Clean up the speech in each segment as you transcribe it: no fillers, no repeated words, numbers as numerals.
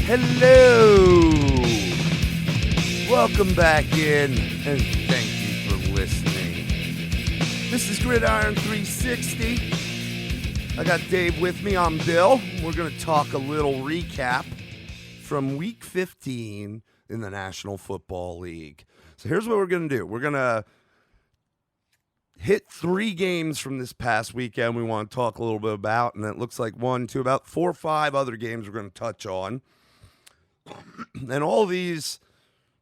Hello! Welcome back in, and thank you for listening. This is Gridiron 360. I got Dave with me. I'm Bill. We're going to talk a little recap from Week 15 in the National Football League. So here's what we're going to do. We're going to hit 3 games from this past weekend we want to talk a little bit about, and it looks like 1, 2, about 4 or 5 other games we're going to touch on. And all these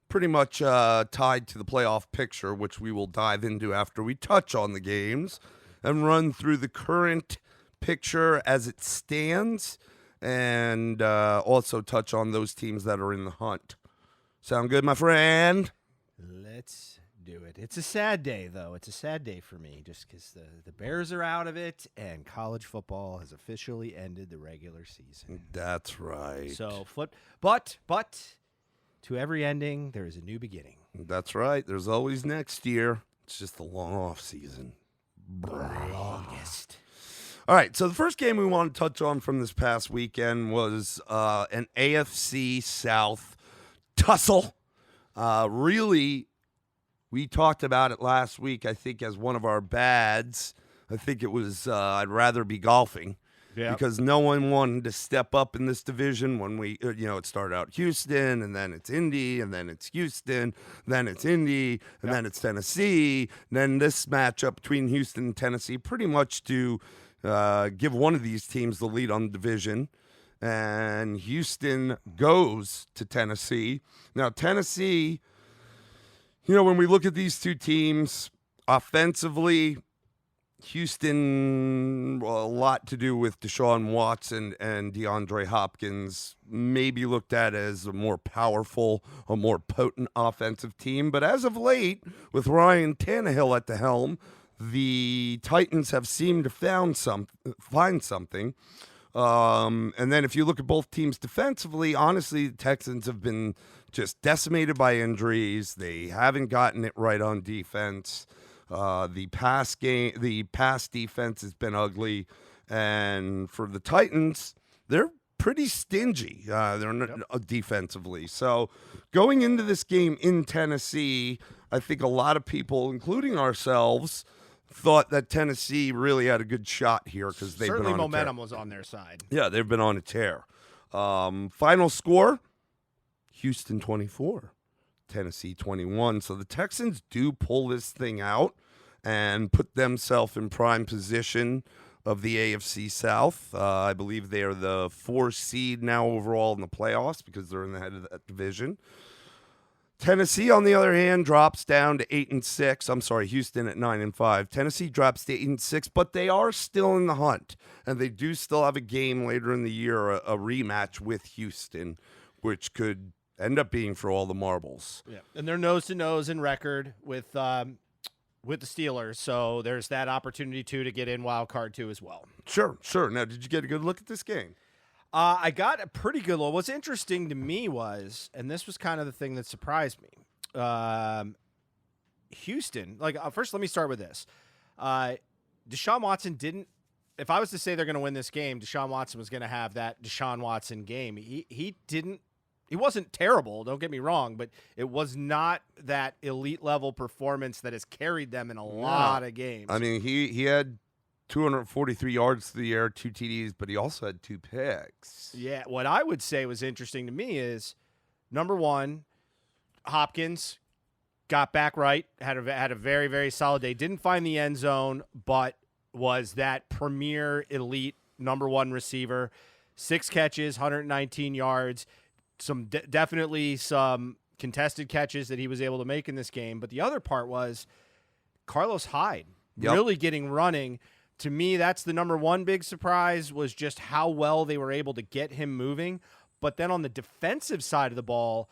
pretty much tied to the playoff picture, which we will dive into after we touch on the games and run through the current picture as it stands, and also touch on those teams that are in the hunt. Sound good, my friend? Let's do it. It's a sad day, though. It's a sad day for me just because the Bears are out of it and college football has officially ended the regular season. That's right. So, but to every ending, there is a new beginning. That's right. There's always next year. It's just a long off season. Longest. All right, so the first game we want to touch on from this past weekend was an AFC South tussle. Really, we talked about it last week, I think, as one of our bads. I think it was I'd rather be golfing. Yeah. Because no one wanted to step up in this division when we, it started out Houston, and then it's Indy, and then it's Houston, then it's Indy, and then it's Tennessee. And then this matchup between Houston and Tennessee pretty much to give one of these teams the lead on the division. And Houston goes to Tennessee. Now, Tennessee, when we look at these two teams, offensively, Houston, a lot to do with Deshaun Watson and DeAndre Hopkins, maybe looked at as a more powerful, a more potent offensive team. But as of late, with Ryan Tannehill at the helm, the Titans have seemed to find something. And then if you look at both teams defensively, honestly, the Texans have been just decimated by injuries. They haven't gotten it right on defense. The pass defense has been ugly, and for the Titans, they're pretty stingy. Defensively. So going into this game in Tennessee, I think a lot of people, including ourselves, thought that Tennessee really had a good shot here because they've Certainly been on momentum was on their side. Yeah, they've been on a tear. Final score: Houston 24, Tennessee 21. So the Texans do pull this thing out and put themselves in prime position of the AFC South. I believe they are the 4 seed now overall in the playoffs because they're in the head of that division. Tennessee, on the other hand, drops down to 8-6. I'm sorry, Houston at 9-5. Tennessee drops to 8-6, but they are still in the hunt, and they do still have a game later in the year, a rematch with Houston, which could end up being for all the marbles. Yeah, and they're nose to nose in record with the Steelers, so there's that opportunity to get in wild card too as well. Sure. Now, did you get a good look at this game? I got a pretty good look. What's interesting to me was, and this was kind of the thing that surprised me, Houston. First, let me start with this. Deshaun Watson didn't. If I was to say they're going to win this game, Deshaun Watson was going to have that Deshaun Watson game. He didn't. He wasn't terrible, don't get me wrong, but it was not that elite level performance that has carried them in a lot of games. I mean, he had 243 yards through the air, 2 TDs, but he also had 2 picks. Yeah, what I would say was interesting to me is, number one, Hopkins got back right, had a very, very solid day. Didn't find the end zone, but was that premier elite number 1 receiver. 6 catches, 119 yards. Definitely some contested catches that he was able to make in this game. But the other part was Carlos Hyde really getting running. To me, that's the number 1 big surprise, was just how well they were able to get him moving. But then on the defensive side of the ball,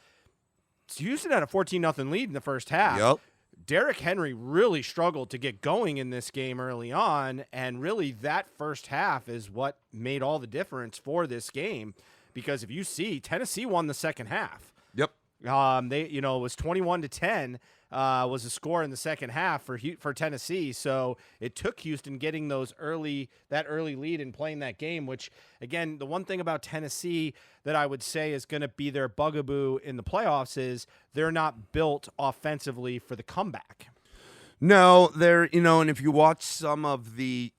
Houston had a 14-0 lead in the first half. Yep. Derrick Henry really struggled to get going in this game early on, and really that first half is what made all the difference for this game. Because if you see, Tennessee won the second half. Yep. It was 21-10. was a score in the second half for Tennessee. So it took Houston getting that early lead and playing that game, which, again, the one thing about Tennessee that I would say is going to be their bugaboo in the playoffs is they're not built offensively for the comeback. No, and if you watch some of the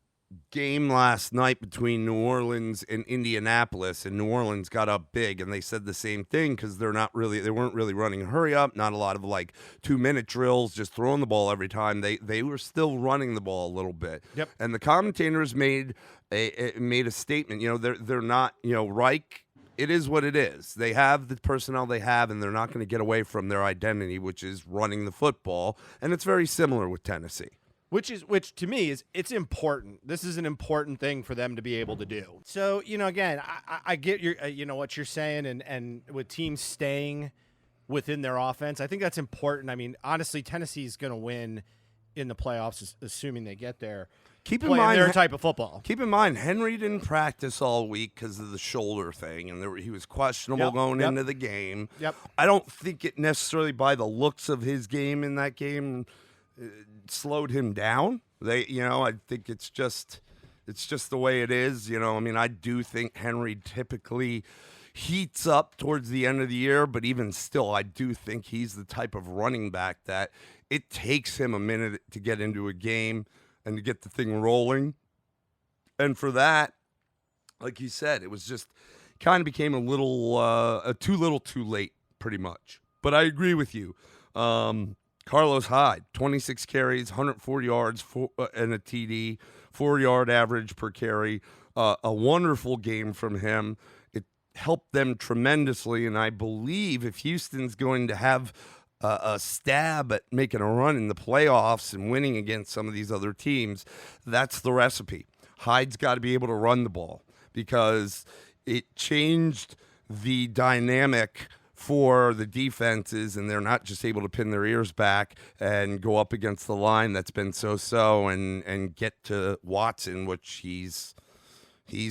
game last night between New Orleans and Indianapolis, and New Orleans got up big, and they said the same thing because they weren't really running hurry up, not a lot of like 2-minute drills, just throwing the ball every time. They were still running the ball a little bit. Yep. And the commentators made a statement. They're not, Reich. It is what it is. They have the personnel they have, and they're not going to get away from their identity, which is running the football. And it's very similar with Tennessee. Which to me it's important. This is an important thing for them to be able to do. So, again, I get your, what you're saying, and with teams staying within their offense, I think that's important. I mean, honestly, Tennessee's going to win in the playoffs, assuming they get there. Keep in mind their type of football. Keep in mind, Henry didn't practice all week because of the shoulder thing, and he was questionable going into the game. Yep. I don't think it necessarily, by the looks of his game in that game, slowed him down. I think it's just the way it is. I do think Henry typically heats up towards the end of the year, but even still, I do think he's the type of running back that it takes him a minute to get into a game and to get the thing rolling. And for that, like you said, it was just kind of became a little too little too late, pretty much. But I agree with you. Carlos Hyde, 26 carries, 140 yards and a TD, 4-yard average per carry. A wonderful game from him. It helped them tremendously, and I believe if Houston's going to have a stab at making a run in the playoffs and winning against some of these other teams, that's the recipe. Hyde's got to be able to run the ball because it changed the dynamic for the defenses, and they're not just able to pin their ears back and go up against the line that's been so-so and get to Watson, which he's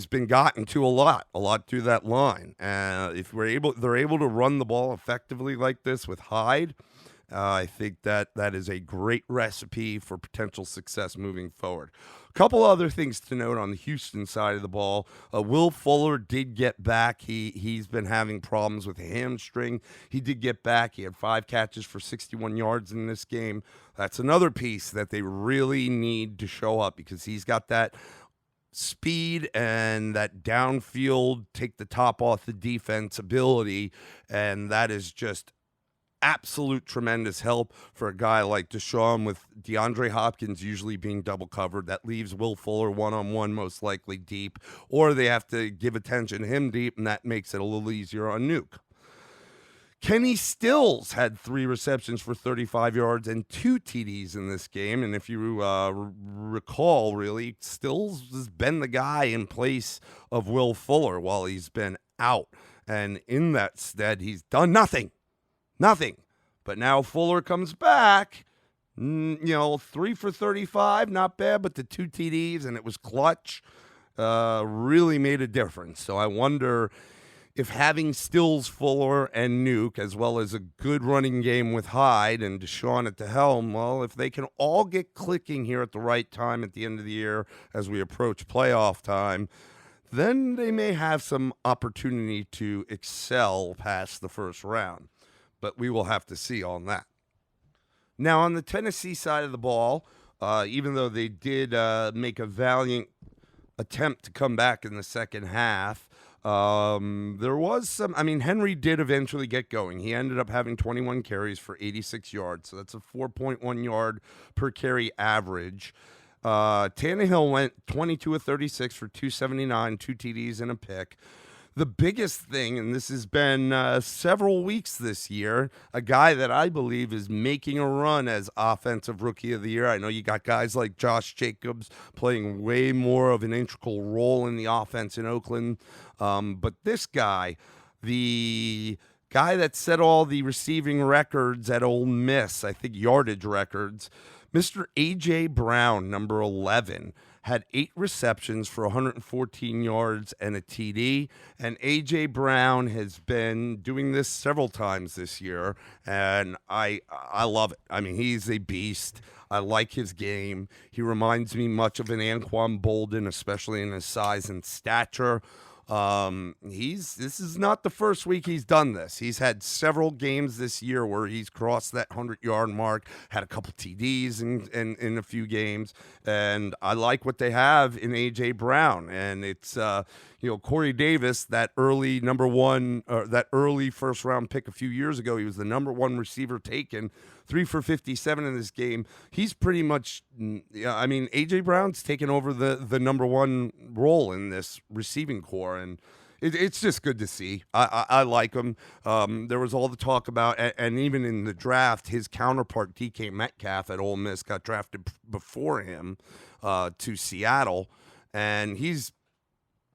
been gotten to a lot through that line. If they're able to run the ball effectively like this with Hyde, I think that is a great recipe for potential success moving forward. A couple other things to note on the Houston side of the ball. Will Fuller did get back. He's been having problems with a hamstring. He did get back. He had 5 catches for 61 yards in this game. That's another piece that they really need to show up because he's got that speed and that downfield take the top off the defense ability, and that is just absolute tremendous help for a guy like Deshaun, with DeAndre Hopkins usually being double covered. That leaves Will Fuller one-on-one, most likely deep, or they have to give attention to him deep, and that makes it a little easier on Nuke. Kenny Stills had 3 receptions for 35 yards and 2 TDs in this game. And if you recall, really, Stills has been the guy in place of Will Fuller while he's been out. And in that stead, he's done nothing. But now Fuller comes back, 3 for 35, not bad, but the 2 TDs, and it was clutch, really made a difference. So I wonder if having Stills, Fuller, and Nuke, as well as a good running game with Hyde and Deshaun at the helm, well, if they can all get clicking here at the right time at the end of the year as we approach playoff time, then they may have some opportunity to excel past the first round. But we will have to see on that. Now, on the Tennessee side of the ball, even though they did make a valiant attempt to come back in the second half, there was some. Henry did eventually get going. He ended up having 21 carries for 86 yards, so that's a 4.1 yard per carry average. Tannehill went 22 of 36 for 279, 2 TDs and a pick. The biggest thing, and this has been several weeks this year, a guy that I believe is making a run as Offensive Rookie of the Year. I know you got guys like Josh Jacobs playing way more of an integral role in the offense in Oakland. But this guy, the guy that set all the receiving records at Ole Miss, I think yardage records, Mr. A.J. Brown, number 11, had 8 receptions for 114 yards and a TD. And A.J. Brown has been doing this several times this year, and I love it. I mean, he's a beast. I like his game. He reminds me much of an Anquan Bolden, especially in his size and stature. This is not the first week he's done this. He's had several games this year where he's crossed that 100-yard mark, had a couple TDs in a few games, and I like what they have in A.J. Brown. And it's Corey Davis, that early that early first-round pick a few years ago. He was the number 1 receiver taken, 3 for 57 in this game. He's pretty much, A.J. Brown's taken over the number 1 role in this receiving core, and it's just good to see. I like him. There was all the talk about, and even in the draft, his counterpart, DK Metcalf at Ole Miss, got drafted before him to Seattle, and he's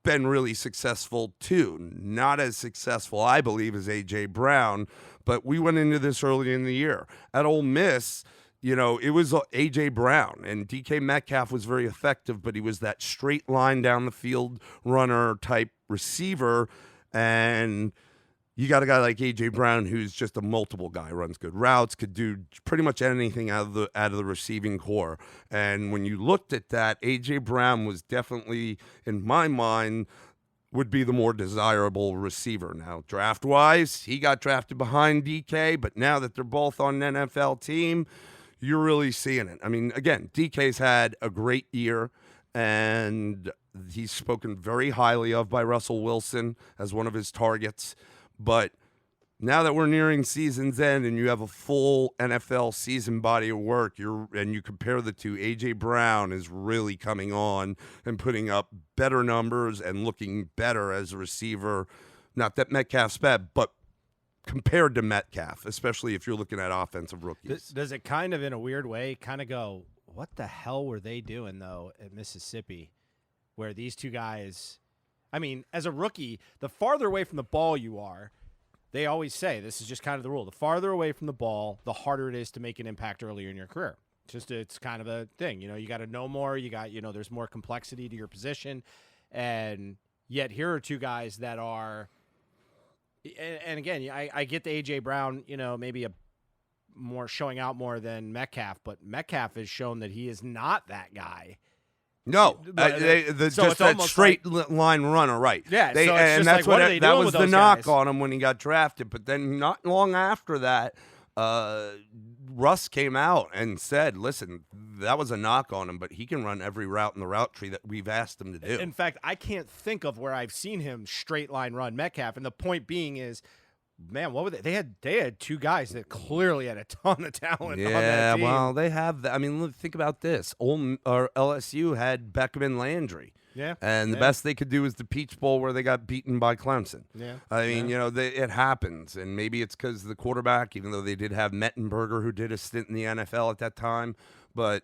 been really successful too. Not as successful, I believe, as A.J. Brown, but we went into this early in the year. At Ole Miss, it was A.J. Brown, and DK Metcalf was very effective, but he was that straight line down the field runner type receiver, and you got a guy like A.J. Brown who's just a multiple guy, runs good routes, could do pretty much anything out of the receiving core. And when you looked at that, A.J. Brown was definitely, in my mind, would be the more desirable receiver. Now, draft-wise, he got drafted behind DK, but now that they're both on an NFL team, you're really seeing it. I mean, again, DK's had a great year, and he's spoken very highly of by Russell Wilson as one of his targets. But now that we're nearing season's end and you have a full NFL season body of work, and you compare the two, A.J. Brown is really coming on and putting up better numbers and looking better as a receiver. Not that Metcalf's bad, but compared to Metcalf, especially if you're looking at offensive rookies. Does it kind of, in a weird way, kind of go, what the hell were they doing, though, at Mississippi, where these two guys – I mean, as a rookie, the farther away from the ball you are, they always say, this is just kind of the rule, the farther away from the ball, the harder it is to make an impact earlier in your career. It's kind of a thing. You got to know more. You got, there's more complexity to your position. And yet here are two guys that are – and again, I get the A.J. Brown, maybe a more showing out more than Metcalf, but Metcalf has shown that he is not that guy. No, so just that straight line runner, right? Yeah, so and that's what that was the knock guys? on him when he got drafted. But then not long after that, Russ came out and said, "Listen, that was a knock on him, but he can run every route in the route tree that we've asked him to do." In fact, I can't think of where I've seen him straight line run Metcalf. And the point being is, man, what were they? They had two guys that clearly had a ton of talent. Yeah, on that team. well, they have. I mean, look, think about this. LSU had Beckham and Landry. Yeah, and the best they could do is the Peach Bowl where they got beaten by Clemson. Yeah, I mean, it happens, and maybe it's because the quarterback, even though they did have Mettenberger, who did a stint in the NFL at that time, but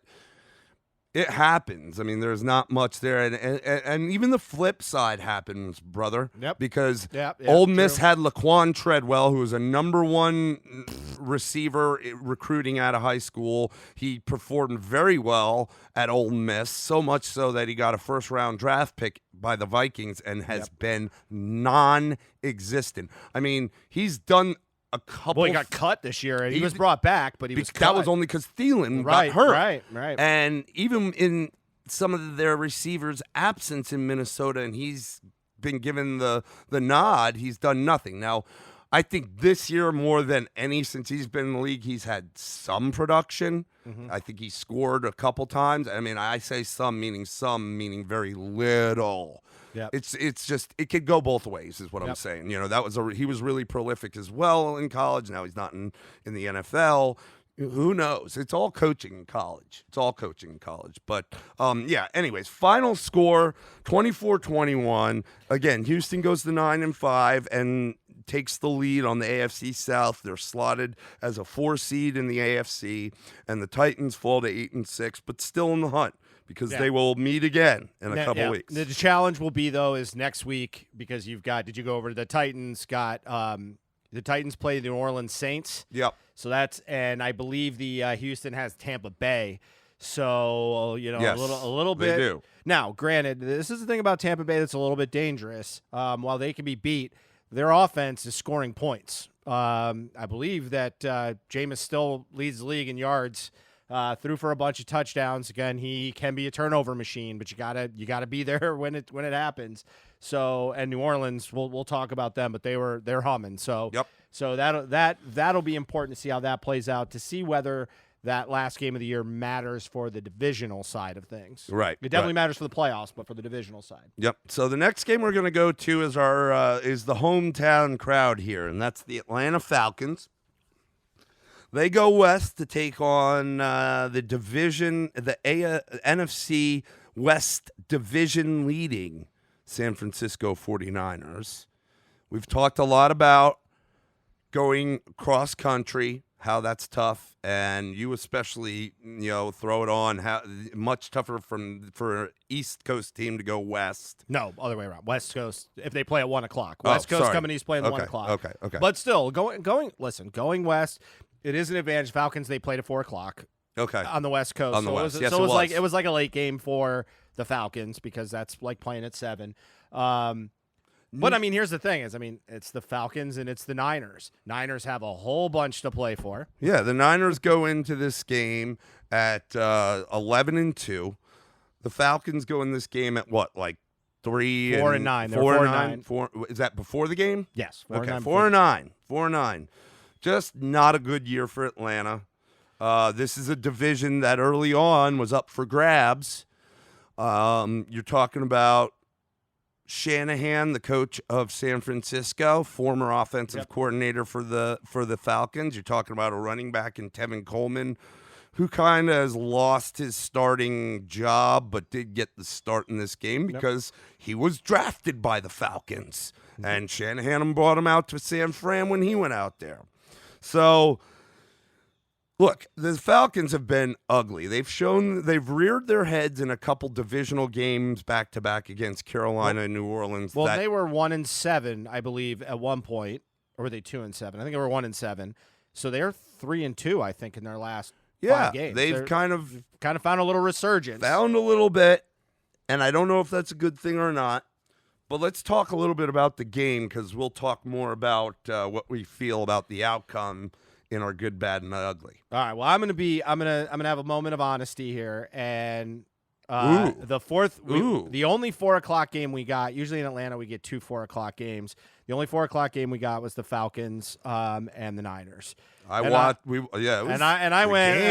it happens. I mean, there's not much there, and even the flip side happens, brother. Yep. Because Yep, Ole Miss true. had Laquan Treadwell, who was a number 1 receiver recruiting out of high school. He performed very well at Ole Miss, so much so that he got a first-round draft pick by the Vikings and has been non-existent. I mean, he's done a couple. Well, he got cut this year, and he was brought back, but he was cut. That was only because Thielen right, got hurt. Right. And even in some of their receivers' absence in Minnesota, and he's been given the nod, he's done nothing. Now, I think this year more than any since he's been in the league, he's had some production. Mm-hmm. I think he scored a couple times. I mean, I say some meaning very little. Yep. It's just it could go both ways is what I'm saying. That was he was really prolific as well in college. Now he's not in the NFL. Who knows? It's all coaching in college. But anyways, final score 24-21. Again, Houston goes to 9-5 and takes the lead on the AFC South. They're slotted as a 4 seed in the AFC, and the Titans fall to 8-6, but still in the hunt. Because they will meet again in a couple weeks. The challenge will be, though, is next week because you've got – did you go over to the Titans? Got The Titans play the New Orleans Saints. Yep. So and I believe the Houston has Tampa Bay. So, Yes, a little bit. they do. Now, granted, this is the thing about Tampa Bay that's a little bit dangerous. While they can be beat, their offense is scoring points. I believe that Jameis still leads the league in yards. Threw for a bunch of touchdowns. Again, he can be a turnover machine, but you gotta be there when it happens. So, and New Orleans, we'll talk about them, but they're humming. So, Yep. So that'll be important to see how that plays out, to see whether that last game of the year matters for the divisional side of things. Right. It definitely matters for the playoffs, but for the divisional side. Yep. So the next game we're going to go to is is the hometown crowd here, and that's the Atlanta Falcons. They go west to take on the NFC West division leading San Francisco 49ers. We've talked a lot about going cross country, how that's tough, and you especially, throw it on how much tougher for an East Coast team to go west. No, other way around. West Coast, if they play at 1 o'clock. West Coast sorry. coming east playing at 1 o'clock. Okay. But still, going west, it is an advantage. Falcons, they played at 4 o'clock. Okay. On the West Coast. On the West. Yes, it was. like a late game for the Falcons because that's like playing at 7. But I mean, here's the thing: it's the Falcons and it's the Niners. Niners have a whole bunch to play for. Yeah, the Niners go into this game at 11-2. The Falcons go in this game at what, like 3 4 and 9. 4 and 9. Is that before the game? Yes. 4 and 9. 4 and 9. Just not a good year for Atlanta. This is a division that early on was up for grabs. You're talking about Shanahan, the coach of San Francisco, former offensive coordinator for the Falcons. You're talking about a running back in Tevin Coleman, who kind of has lost his starting job, but did get the start in this game because he was drafted by the Falcons. And Shanahan brought him out to San Fran when he went out there. So, look, the Falcons have been ugly. They've reared their heads in a couple divisional games back-to-back against Carolina and New Orleans. Well, they were 1-7, I believe, at one point. Or were they 2-7? I think they were 1-7. So they're 3-2, I think, in their last 5 games. They've kind of found a little resurgence. Found a little bit, and I don't know if that's a good thing or not. But let's talk a little bit about the game because we'll talk more about what we feel about the outcome in our good, bad, and ugly. All right. Well, I'm gonna have a moment of honesty here, and the only 4 o'clock game we got. Usually in Atlanta we get 2 4 o'clock games. The only 4 o'clock game we got was the Falcons and the Niners. I went.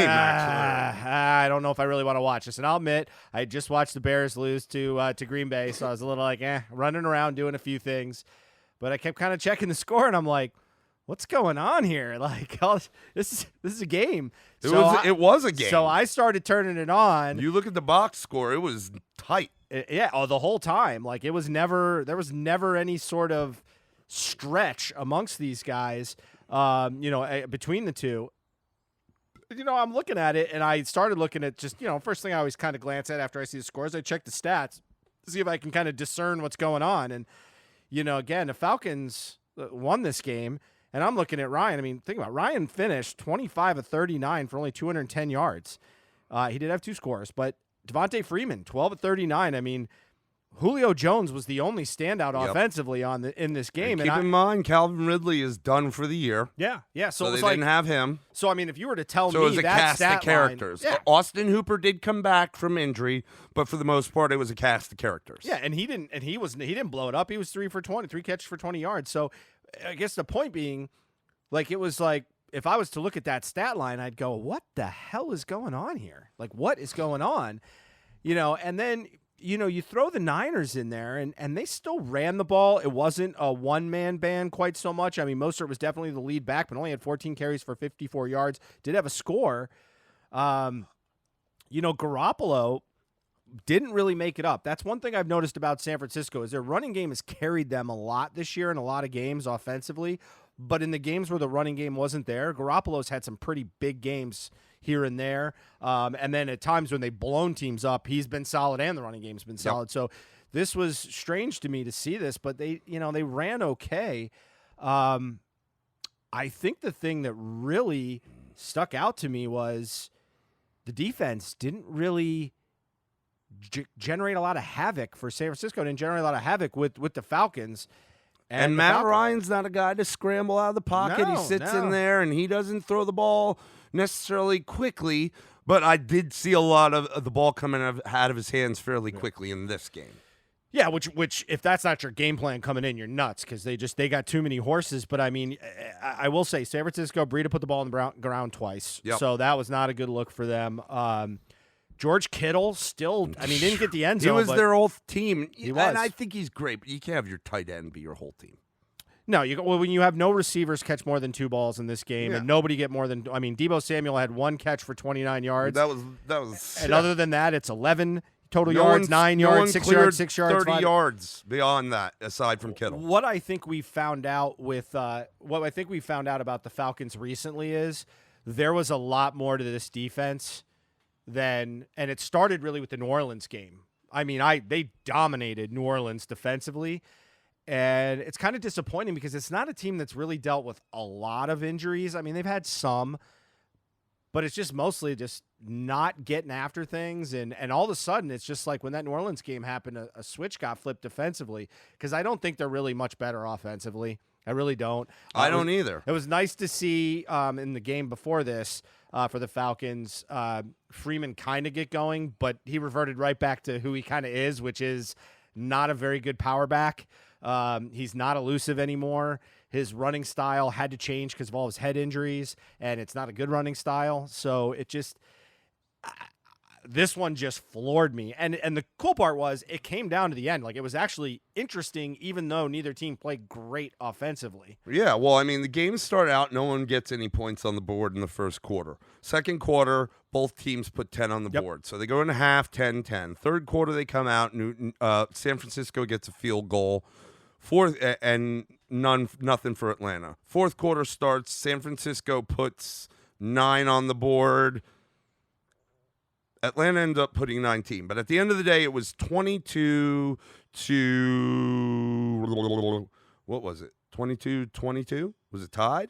I don't know if I really want to watch this. And I'll admit, I just watched the Bears lose to Green Bay, so I was a little like, running around doing a few things. But I kept kind of checking the score, and I'm like, what's going on here? Like, this is a game. It was a game. So I started turning it on. You look at the box score; it was tight. The whole time. Like there was never any sort of stretch amongst these guys. Between the two. I'm looking at it, and I started looking at just first thing I always kind of glance at after I see the scores. I check the stats to see if I can kind of discern what's going on. And again, the Falcons won this game. And I'm looking at Ryan. I mean, think about it. Ryan finished 25 of 39 for only 210 yards. He did have 2 scores, but Devontae Freeman, 12 of 39. I mean, Julio Jones was the only standout offensively in this game. And keep in mind, Calvin Ridley is done for the year. Yeah. So it was they didn't have him. So I mean, if you were to tell me it was a that cast of characters. Line, Austin Hooper did come back from injury, but for the most part, it was a cast of characters. Yeah, and he didn't blow it up. He was 3 for 20, 3 catches for 20 yards. So I guess the point being, like, it was like, if I was to look at that stat line, I'd go, what the hell is going on here? Like, what is going on? And then, you throw the Niners in there, and they still ran the ball. It wasn't a one-man band quite so much. I mean, Mostert was definitely the lead back, but only had 14 carries for 54 yards. Did have a score. Garoppolo didn't really make it up. That's one thing I've noticed about San Francisco is their running game has carried them a lot this year in a lot of games offensively. But in the games where the running game wasn't there, Garoppolo's had some pretty big games here and there. And then at times when they've blown teams up, he's been solid and the running game's been solid. So this was strange to me to see this, but they ran okay. I think the thing that really stuck out to me was the defense didn't really generate a lot of havoc for San Francisco. Didn't generate a lot of havoc with the Falcons. And Matt Ryan's not a guy to scramble out of the pocket. He sits in there, and he doesn't throw the ball necessarily quickly. But I did see a lot of the ball coming out of his hands fairly quickly in this game. Yeah, which if that's not your game plan coming in, you're nuts because they got too many horses. But I mean, I will say San Francisco, Breida put the ball on the ground twice, so that was not a good look for them. George Kittle still, I mean, didn't get the end zone. He was their whole team. He was. And I think he's great, but you can't have your tight end be your whole team. No, when you have no receivers catch more than 2 balls in this game, and nobody get more than, I mean, Deebo Samuel had 1 catch for 29 yards. That was. And other than that, it's 11 total yards, 9 yards, 6 yards, 6 yards, 30 5 yards beyond that, aside from Kittle. What I think we found out about the Falcons recently is there was a lot more to this defense and it started really with the New Orleans game. I mean, they dominated New Orleans defensively, and it's kind of disappointing because it's not a team that's really dealt with a lot of injuries. I mean, they've had some, but it's just mostly just not getting after things. And all of a sudden, it's just like when that New Orleans game happened, a switch got flipped defensively because I don't think they're really much better offensively. I really don't. I don't either. It was nice to see in the game before this for the Falcons, Freeman kind of get going, but he reverted right back to who he kind of is, which is not a very good power back. He's not elusive anymore. His running style had to change because of all his head injuries, and it's not a good running style. So it just this one just floored me. And the cool part was it came down to the end. Like, it was actually interesting, even though neither team played great offensively. Yeah, well, I mean, the game started out, no one gets any points on the board in the first quarter. Second quarter, both teams put 10 on the board. So they go into half, 10-10. Third quarter, they come out. San Francisco gets a field goal. Fourth, and nothing for Atlanta. Fourth quarter starts. San Francisco puts 9 on the board. Atlanta ended up putting 19. But at the end of the day, it was 22 to, what was it? 22-22? Was it tied?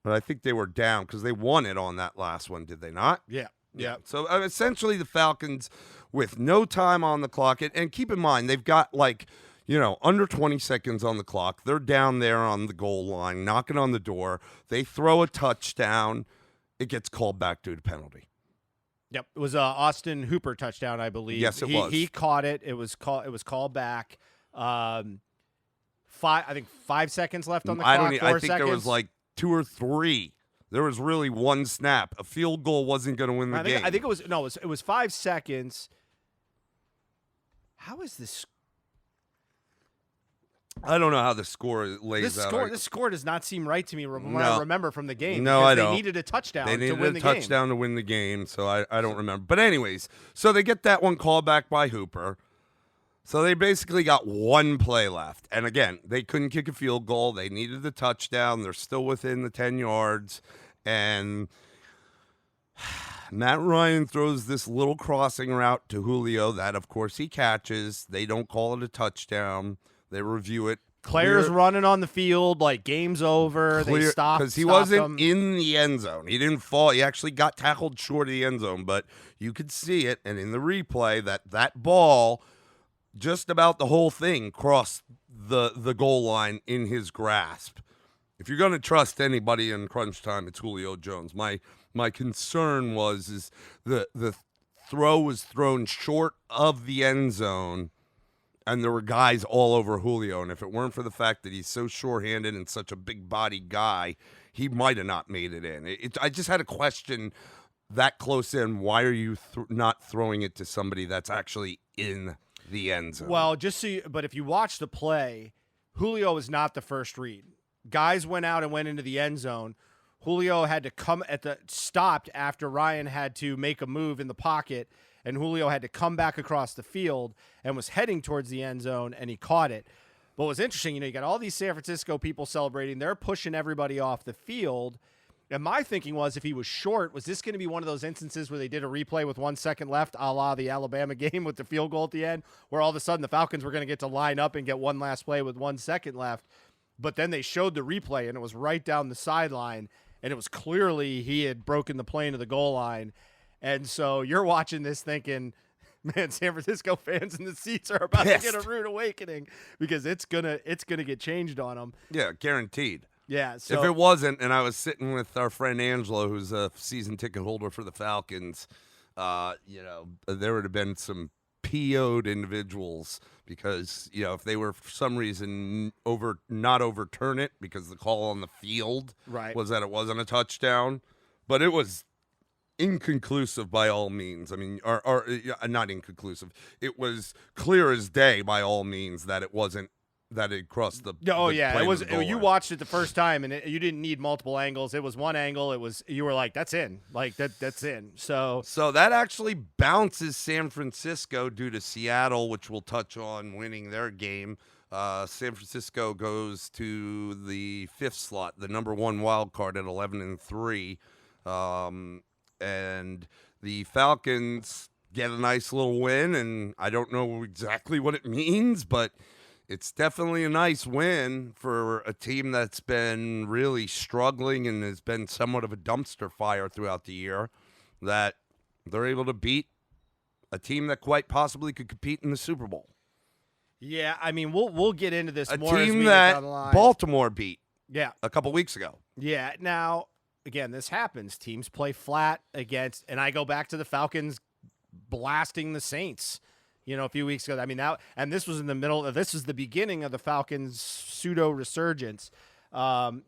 But I think they were down because they won it on that last one, did they not? Yeah. So essentially the Falcons, with no time on the clock, and keep in mind, they've got under 20 seconds on the clock. They're down there on the goal line, knocking on the door. They throw a touchdown. It gets called back due to penalty. Yep, it was Austin Hooper touchdown, I believe. Yes, it was. He caught it. It was called back. 5 seconds left on the clock. I think there was like 2 or 3. There was really one snap. A field goal wasn't going to win the game. I think it was 5 seconds. How is this? I don't know how the score lays out. This score does not seem right to me. I remember from the game. No, I don't. They needed a touchdown to win the game. They needed a touchdown to win the game, so I don't remember. But anyways, so they get that one called back by Hooper. So they basically got one play left. And again, they couldn't kick a field goal. They needed the touchdown. They're still within the 10 yards. And Matt Ryan throws this little crossing route to Julio that, of course, he catches. They don't call it a touchdown. They review it. Claire's running on the field like game's over. They stopped because he wasn't in the end zone. He didn't fall. He actually got tackled short of the end zone, but you could see it. And in the replay, that ball, just about the whole thing, crossed the goal line in his grasp. If you're going to trust anybody in crunch time, it's Julio Jones. My concern is the throw was thrown short of the end zone. And there were guys all over Julio. And if it weren't for the fact that he's so short-handed and such a big-bodied guy, he might have not made it in. I just had a question that close in. Why are you not throwing it to somebody that's actually in the end zone? Well, but if you watch the play, Julio was not the first read. Guys went out and went into the end zone. Julio had to stopped after Ryan had to make a move in the pocket, and Julio had to come back across the field and was heading towards the end zone, and he caught it. But what's interesting, you got all these San Francisco people celebrating. They're pushing everybody off the field. And my thinking was, if he was short, was this going to be one of those instances where they did a replay with 1 second left, a la the Alabama game with the field goal at the end, where all of a sudden the Falcons were going to get to line up and get one last play with 1 second left? but then they showed the replay, and it was right down the sideline, and it was clearly he had broken the plane of the goal line. And so you're watching this thinking, man, San Francisco fans in the seats are about Pissed. to get a rude awakening because it's gonna get changed on them. Yeah, guaranteed. Yeah. So If it wasn't, and I was sitting with our friend Angelo, who's a season ticket holder for the Falcons, there would have been some PO'd individuals because, if they were for some reason not overturn it because the call on the field Right. was that it wasn't a touchdown, but it was inconclusive by all means. I mean, or not inconclusive. It was clear as day by all means that it wasn't, that it crossed the. Oh the yeah, plane it of was. the goal You line. watched it the first time, and you didn't need multiple angles. It was one angle. You were like, that's in. Like that's in. So that actually bounces San Francisco due to Seattle, which we'll touch on winning their game. San Francisco goes to the 5th slot, the number 1 wild card at 11-3, and the Falcons get a nice little win. And I don't know exactly what it means, but it's definitely a nice win for a team that's been really struggling and has been somewhat of a dumpster fire throughout the year, that they're able to beat a team that quite possibly could compete in the Super Bowl. yeah, I mean, we'll get into this A more as we team get that down the line. Baltimore beat Yeah, a couple weeks ago. yeah. Now again, this happens. Teams play flat against, and I go back to the Falcons blasting the Saints. A few weeks ago. I mean, this was in the middle. This is the beginning of the Falcons' pseudo resurgence. And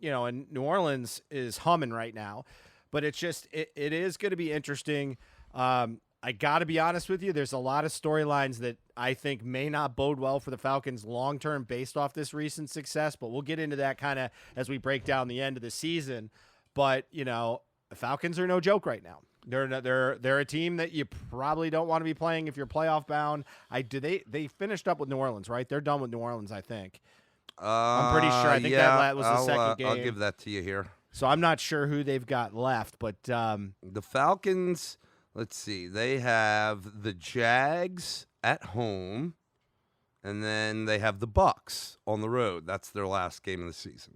New Orleans is humming right now, but it's just it is going to be interesting. I got to be honest with you. There's a lot of storylines that I think may not bode well for the Falcons long term based off this recent success. But we'll get into that kind of as we break down the end of the season. But the Falcons are no joke right now. They're a team that you probably don't want to be playing if you're playoff bound. They finished up with New Orleans, right? They're done with New Orleans, I think. I'm pretty sure. I think that was the second game. I'll give that to you here. So I'm not sure who they've got left, but The Falcons, let's see, they have the Jags at home, and then they have the Bucks on the road. That's their last game of the season.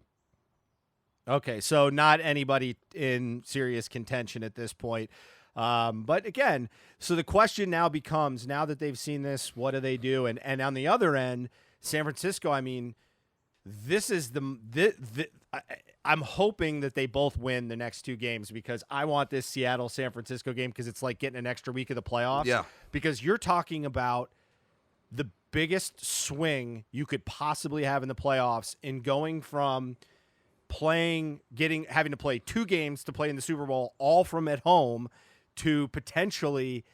okay, so not anybody in serious contention at this point. But again, so the question now becomes, now that they've seen this, what do they do? And on the other end, San Francisco, I mean, this is I'm hoping that they both win the next 2 games because I want this Seattle-San Francisco game because it's like getting an extra week of the playoffs. Yeah. Because you're talking about the biggest swing you could possibly have in the playoffs in going from having to play 2 games to play in the Super Bowl, all from at home, to potentially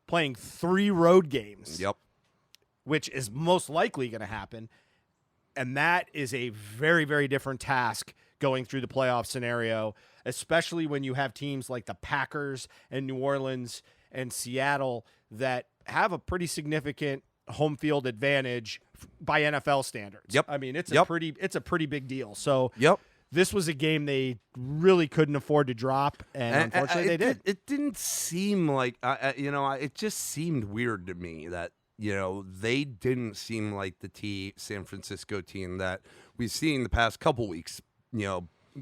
playing 3 road games. Yep. Which is most likely going to happen. And that is a very, very different task going through the playoff scenario, especially when you have teams like the Packers and New Orleans and Seattle that have a pretty significant home field advantage by NFL standards. Yep. I mean, it's Yep. a pretty big deal. So Yep. this was a game they really couldn't afford to drop, and unfortunately they did. It didn't seem like, it just seemed weird to me that, they didn't seem like the San Francisco team that we've seen the past couple weeks,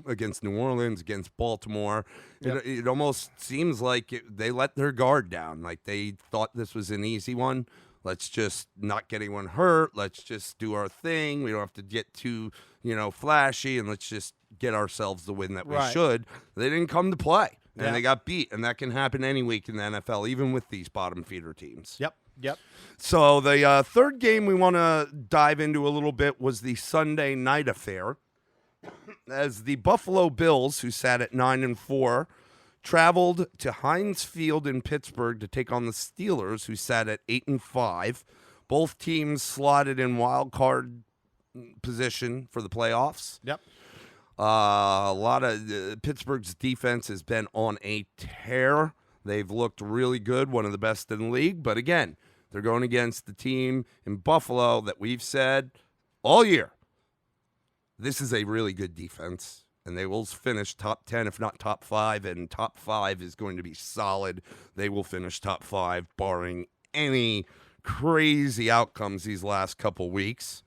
against New Orleans, against Baltimore. Yep. It almost seems like they let their guard down. Like they thought this was an easy one. Let's just not get anyone hurt. Let's just do our thing. We don't have to get too, flashy, and let's just get ourselves the win that we Right. should. They didn't come to play, and Yeah. they got beat, and that can happen any week in the NFL, even with these bottom feeder teams. Yep. So the third game we want to dive into a little bit was the Sunday night affair, as the Buffalo Bills, who sat at 9-4, traveled to Heinz Field in Pittsburgh to take on the Steelers, who sat at 8-5. Both teams slotted in wild card position for the playoffs. Yep. A lot of Pittsburgh's defense has been on a tear. They've looked really good, one of the best in the league. But again, they're going against the team in Buffalo that we've said all year, this is a really good defense, and they will finish top 10, if not top 5, and top 5 is going to be solid. They will finish top 5, barring any crazy outcomes these last couple weeks.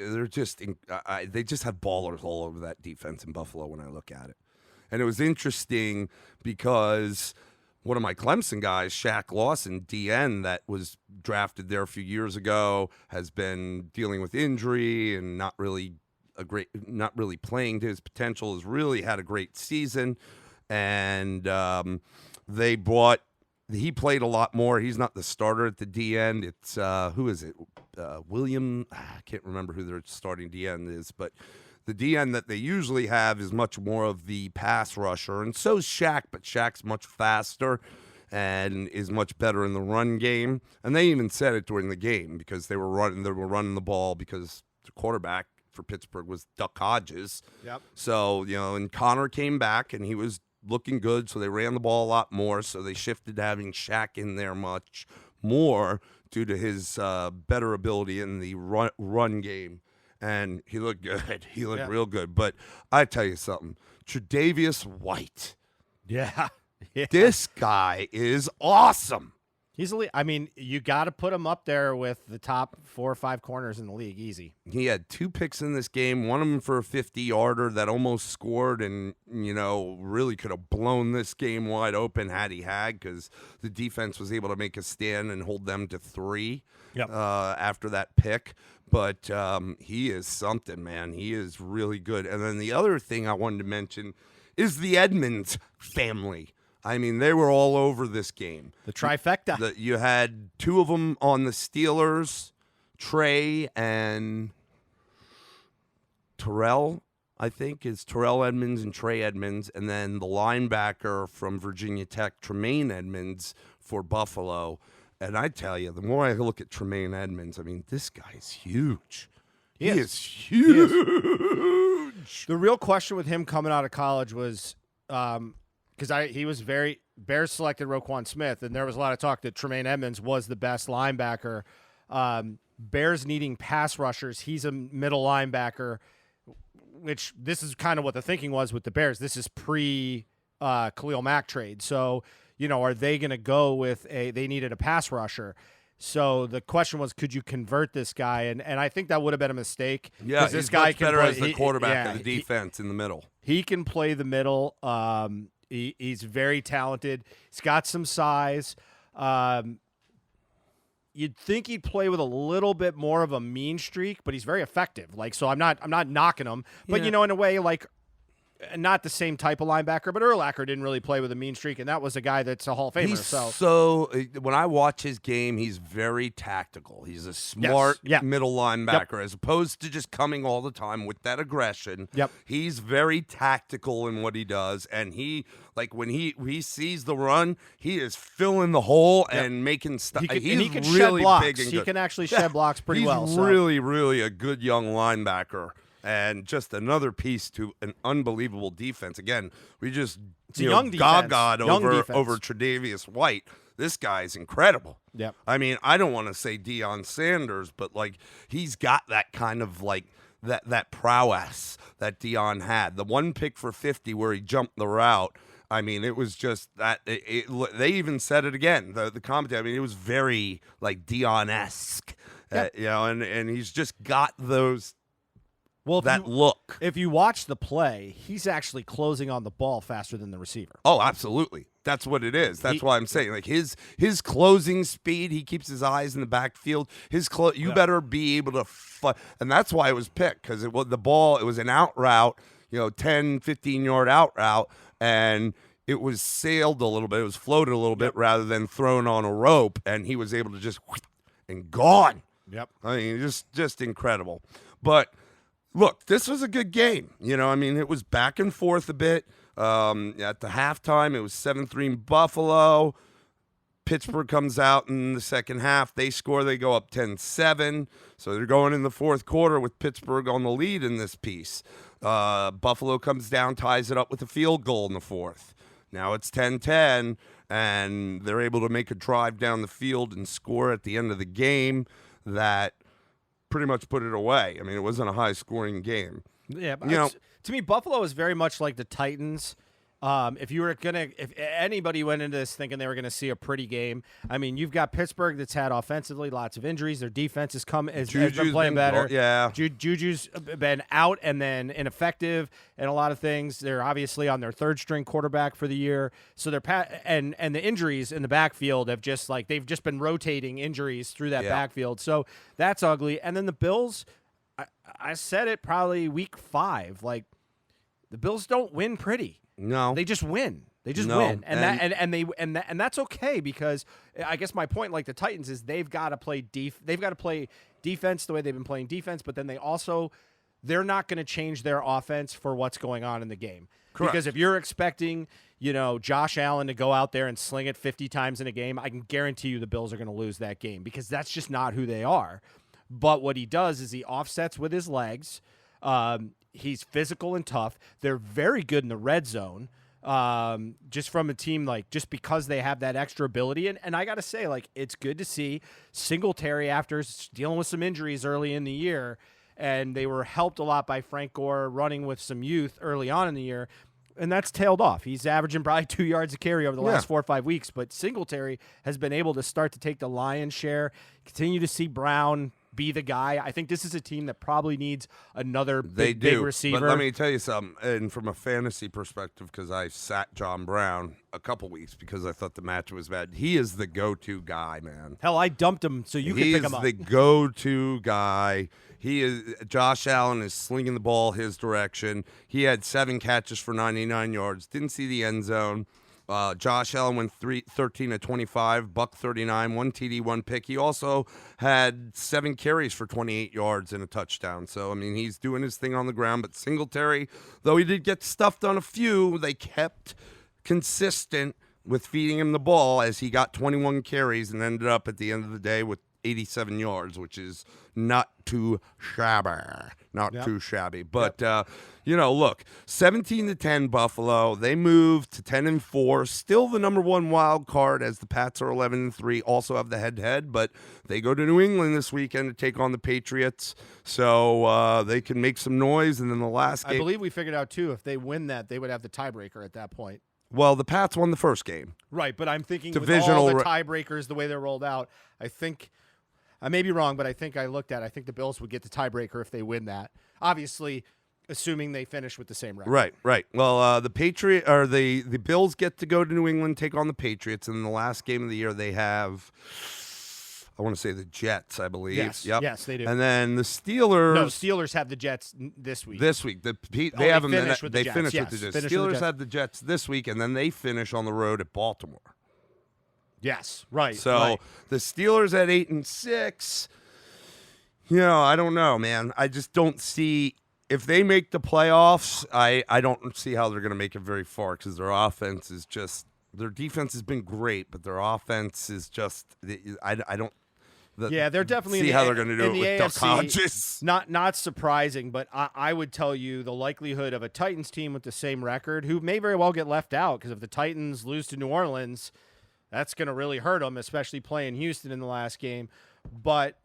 they're just they just have ballers all over that defense in Buffalo when I look at it. And it was interesting because one of my Clemson guys, Shaq Lawson, DN, that was drafted there a few years ago, has been dealing with injury and not really playing to his potential. Has really had a great season, and he played a lot more. He's not the starter at the D end. It's who is it? William. I can't remember who their starting D end is, but the D end that they usually have is much more of the pass rusher, and so is Shaq. But Shaq's much faster and is much better in the run game. And they even said it during the game because they were running the ball because the quarterback for Pittsburgh was Duck Hodges. Yep. So and Connor came back and he was looking good, so they ran the ball a lot more. So they shifted to having Shaq in there much more due to his better ability in the run game. And he looked good. He looked real good. But I tell you something, Tre'Davious White. Yeah. This guy is awesome. I mean, you got to put him up there with the top 4 or 5 corners in the league. Easy. He had 2 picks in this game, one of them for a 50-yarder that almost scored and, really could have blown this game wide open had he had, because the defense was able to make a stand and hold them to 3 after that pick. But he is something, man. He is really good. And then the other thing I wanted to mention is the Edmonds family. I mean, they were all over this game. The trifecta. You had 2 of them on the Steelers, Trey and Terrell, I think, is Terrell Edmonds and Trey Edmonds, and then the linebacker from Virginia Tech, Tremaine Edmonds, for Buffalo. And I tell you, the more I look at Tremaine Edmonds, I mean, this guy's huge. He is huge. The real question with him coming out of college was because he was Bears selected Roquan Smith, and there was a lot of talk that Tremaine Edmonds was the best linebacker. Bears needing pass rushers. He's a middle linebacker, which this is kind of what the thinking was with the Bears. This is pre Khalil Mack trade. So, are they going to go with they needed a pass rusher. So the question was, could you convert this guy? And I think that would have been a mistake. Yeah, this guy much better as the quarterback of the defense in the middle. He can play the middle. He's very talented. He's got some size. You'd think he'd play with a little bit more of a mean streak, but he's very effective. So I'm not knocking him, but in a way, not the same type of linebacker, but Urlacher didn't really play with a mean streak, and that was a guy that's a Hall of Famer. So when I watch his game, he's very tactical. He's a smart middle linebacker, as opposed to just coming all the time with that aggression. Yep. He's very tactical in what he does, and when he sees the run, he is filling the hole and making stuff. He can really shed blocks. big and good. He can actually shed blocks pretty well. He's really, really a good young linebacker. And just another piece to an unbelievable defense. Again, we just gaga over Tre'Davious White. This guy's incredible. Yep. I mean, I don't want to say Deion Sanders, but he's got that kind of that prowess that Deion had. The 1 pick for 50 where he jumped the route. I mean, it was just that. They even said it again. The commentary. I mean, it was very Deion-esque. Yep. And he's just got those. Well, look. If you watch the play, he's actually closing on the ball faster than the receiver. Oh, absolutely. That's what it is. That's why I'm saying his closing speed. He keeps his eyes in the backfield. You better be able to, and that's why it was picked, because it was the ball. It was an out route, 10, 15-yard out route, and it was sailed a little bit. It was floated a little bit rather than thrown on a rope, and he was able to just and gone. Yep. I mean, just incredible. But look, this was a good game. It was back and forth a bit. At the halftime, it was 7-3 Buffalo. Pittsburgh comes out in the second half. They score. They go up 10-7. So they're going in the fourth quarter with Pittsburgh on the lead in this piece. Buffalo comes down, ties it up with a field goal in the fourth. Now it's 10-10, and they're able to make a drive down the field and score at the end of the game that pretty much put it away. I mean, it wasn't a high-scoring game. Yeah, but to me, Buffalo is very much like the Titans If anybody went into this thinking they were gonna see a pretty game, I mean, you've got Pittsburgh that's had offensively lots of injuries. Their defense has been playing better. Yeah. Juju's been out and then ineffective in a lot of things. They're obviously on their third string quarterback for the year, so and the injuries in the backfield have they've just been rotating injuries through that backfield. So that's ugly. And then the Bills, I said it probably week 5, like the Bills don't win pretty. No, they just win. They just win, and that's okay, because I guess my point, like the Titans, is they've got to play defense the way they've been playing defense, but then they're not going to change their offense for what's going on in the game. Correct. Because if you're expecting, Josh Allen to go out there and sling it 50 times in a game, I can guarantee you the Bills are going to lose that game, because that's just not who they are. But what he does is he offsets with his legs. He's physical and tough. They're very good in the red zone, just from a team, just because they have that extra ability. And I got to say, it's good to see Singletary, after dealing with some injuries early in the year, and they were helped a lot by Frank Gore running with some youth early on in the year, and that's tailed off. He's averaging probably 2 yards a carry over the last 4 or 5 weeks, but Singletary has been able to start to take the lion's share, continue to see Brown be the guy. I think this is a team that probably needs another big receiver. But let me tell you something, and from a fantasy perspective, because I sat John Brown a couple weeks because I thought the match was bad. He is the go-to guy, man. Hell, I dumped him so you can pick him up. He is the go-to guy. Josh Allen is slinging the ball his direction. He had 7 catches for 99 yards. Didn't see the end zone. Josh Allen went 13 of 25, buck 39, 1 TD, 1 pick. He also had 7 carries for 28 yards and a touchdown. So, I mean, he's doing his thing on the ground. But Singletary, though he did get stuffed on a few, they kept consistent with feeding him the ball, as he got 21 carries and ended up at the end of the day with 87 yards, which is not too shabby. Too shabby. But, look, 17-10 Buffalo. They moved to 10-4. Still the number 1 wild card, as the Pats are 11-3. Also have the head-to-head, but they go to New England this weekend to take on the Patriots. So they can make some noise. And then the last game, I believe we figured out, too, if they win that, they would have the tiebreaker at that point. Well, the Pats won the first game. Right, but I'm thinking Divisional with all the tiebreakers, the way they're rolled out, I think – I may be wrong, but I think the Bills would get the tiebreaker if they win that. Obviously, assuming they finish with the same record. Right. Well, the Bills get to go to New England, take on the Patriots, and in the last game of the year they have, I want to say, the Jets, I believe. Yes, they do. And then the Steelers. No, Steelers have the Jets this week. They have them. Finish with the Jets. Finish with the Jets. Steelers have the Jets this week, and then they finish on the road at Baltimore. Yes, right. So the Steelers at 8-6. I don't know, man. I just don't see, if they make the playoffs, I don't see how they're going to make it very far, because their offense is just, their defense has been great, but their offense is just, I don't. They're definitely see how they're going to do it with AFC, Duck Hodges. Not surprising, but I would tell you the likelihood of a Titans team with the same record, who may very well get left out, because if the Titans lose to New Orleans, that's going to really hurt them, especially playing Houston in the last game. But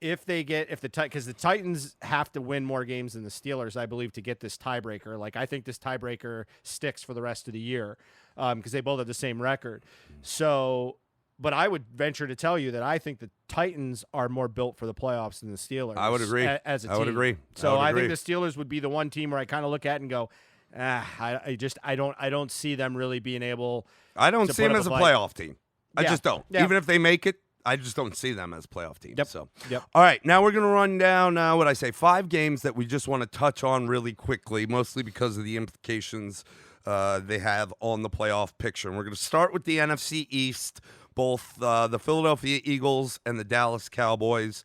because the Titans have to win more games than the Steelers, I believe, to get this tiebreaker. I think this tiebreaker sticks for the rest of the year, because they both have the same record. So, but I would venture to tell you that I think the Titans are more built for the playoffs than the Steelers. I would agree. As a team. I would agree. So I think the Steelers would be the one team where I kind of look at and go, I don't see them really being able. I don't see them as a playoff team. I just don't. Yeah. Even if they make it, I just don't see them as a playoff team. Yep. So, Yep. All right, now we're going to run down, 5 games that we just want to touch on really quickly, mostly because of the implications they have on the playoff picture. And we're going to start with the NFC East, both the Philadelphia Eagles and the Dallas Cowboys.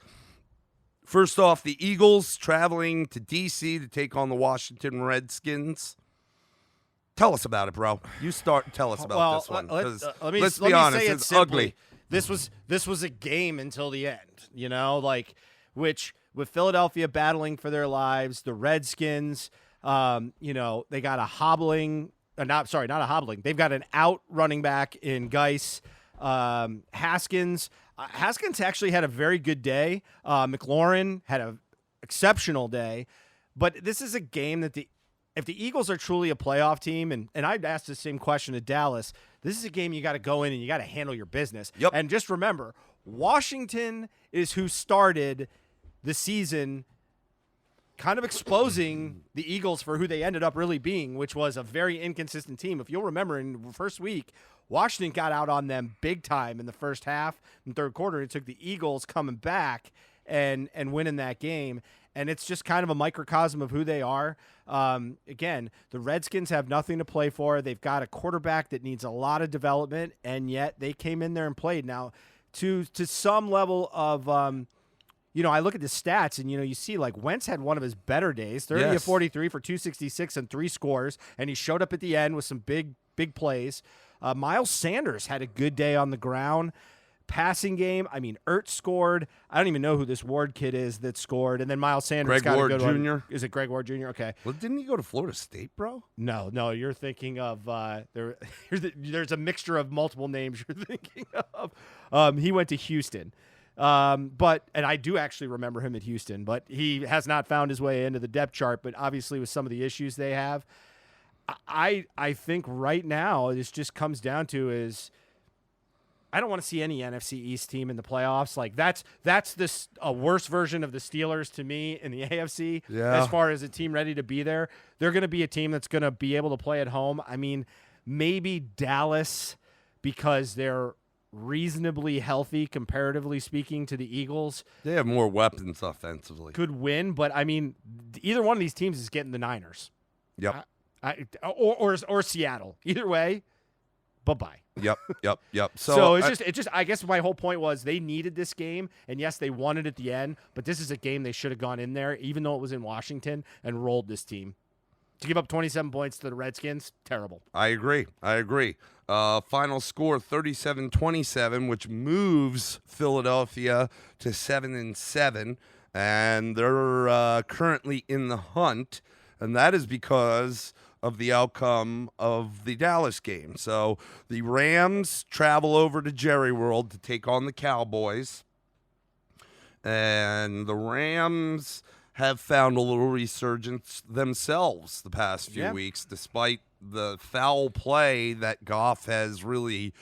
First off, the Eagles traveling to D.C. to take on the Washington Redskins. Tell us about it, bro. You start. Tell us about this one. Let's be honest, it's ugly. This was a game until the end. Which with Philadelphia battling for their lives, the Redskins, they got a hobbling. Not a hobbling. They've got an out running back in Geis. Haskins actually had a very good day. McLaurin had an exceptional day. But this is a game that the if the Eagles are truly a playoff team, and I'd ask the same question to Dallas, this is a game you got to go in and you got to handle your business. Yep. And just remember, Washington is who started the season kind of exposing the Eagles for who they ended up really being, which was a very inconsistent team. If you'll remember, in the first week, Washington got out on them big time in the first half and third quarter. It took the Eagles coming back and winning that game. And it's just kind of a microcosm of who they are. Again, the Redskins have nothing to play for. They've got a quarterback that needs a lot of development, and yet they came in there and played. Now, to some level of I look at the stats and, you see like Wentz had one of his better days, 30 of 43 for 266 and 3 scores. And he showed up at the end with some big plays. Miles Sanders had a good day on the ground. Passing game, I mean, Ertz scored. I don't even know who this Ward kid is that scored. And then Miles Sanders got a good one. Greg Ward Jr.? Is it Greg Ward Jr.? Okay. Well, didn't he go to Florida State, bro? No, you're thinking of there's a mixture of multiple names you're thinking of. He went to Houston. And I do actually remember him at Houston, but he has not found his way into the depth chart, but obviously with some of the issues they have, I think right now this just comes down to is I don't want to see any NFC East team in the playoffs. Like that's a worse version of the Steelers to me in the AFC. Yeah. As far as a team ready to be there. They're going to be a team that's going to be able to play at home. I mean, maybe Dallas because they're reasonably healthy, comparatively speaking, to the Eagles. They have more weapons offensively. Could win, but I mean, either one of these teams is getting the Niners. Yep. Or Seattle. Either way, bye-bye. Yep. So it's just I guess my whole point was they needed this game, and yes, they won it at the end, but this is a game they should have gone in there, even though it was in Washington, and rolled this team. To give up 27 points to the Redskins, terrible. I agree. Final score 37-27, which moves Philadelphia to 7-7, and they're currently in the hunt, and that is because of the outcome of the Dallas game. So the Rams travel over to Jerry World to take on the Cowboys, and the Rams have found a little resurgence themselves the past few weeks, despite the foul play that Goff has really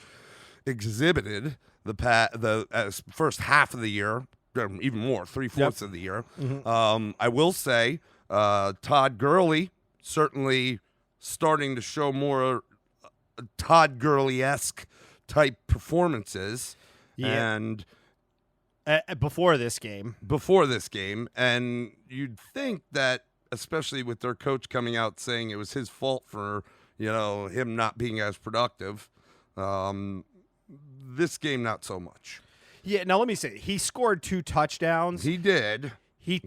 exhibited the first half of the year, even more, 3/4 of the year. Mm-hmm. I will say Todd Gurley certainly starting to show more Todd Gurley-esque type performances. Yeah. And before this game, and you'd think that, especially with their coach coming out saying it was his fault for him not being as productive, this game not so much. Yeah. Now let me say, he scored 2 touchdowns. He did.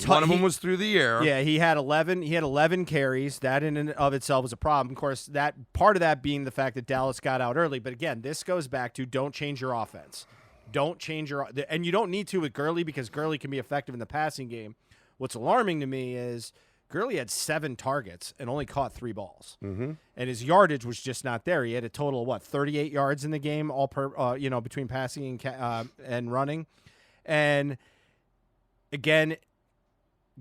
One of them was through the air. Yeah, he had 11. He had 11 carries. That in and of itself was a problem. Of course, that part of that being the fact that Dallas got out early. But again, this goes back to don't change your offense. Don't change and you don't need to with Gurley because Gurley can be effective in the passing game. What's alarming to me is Gurley had 7 targets and only caught 3 balls, and his yardage was just not there. He had a total of 38 yards in the game, all between passing and running. And again,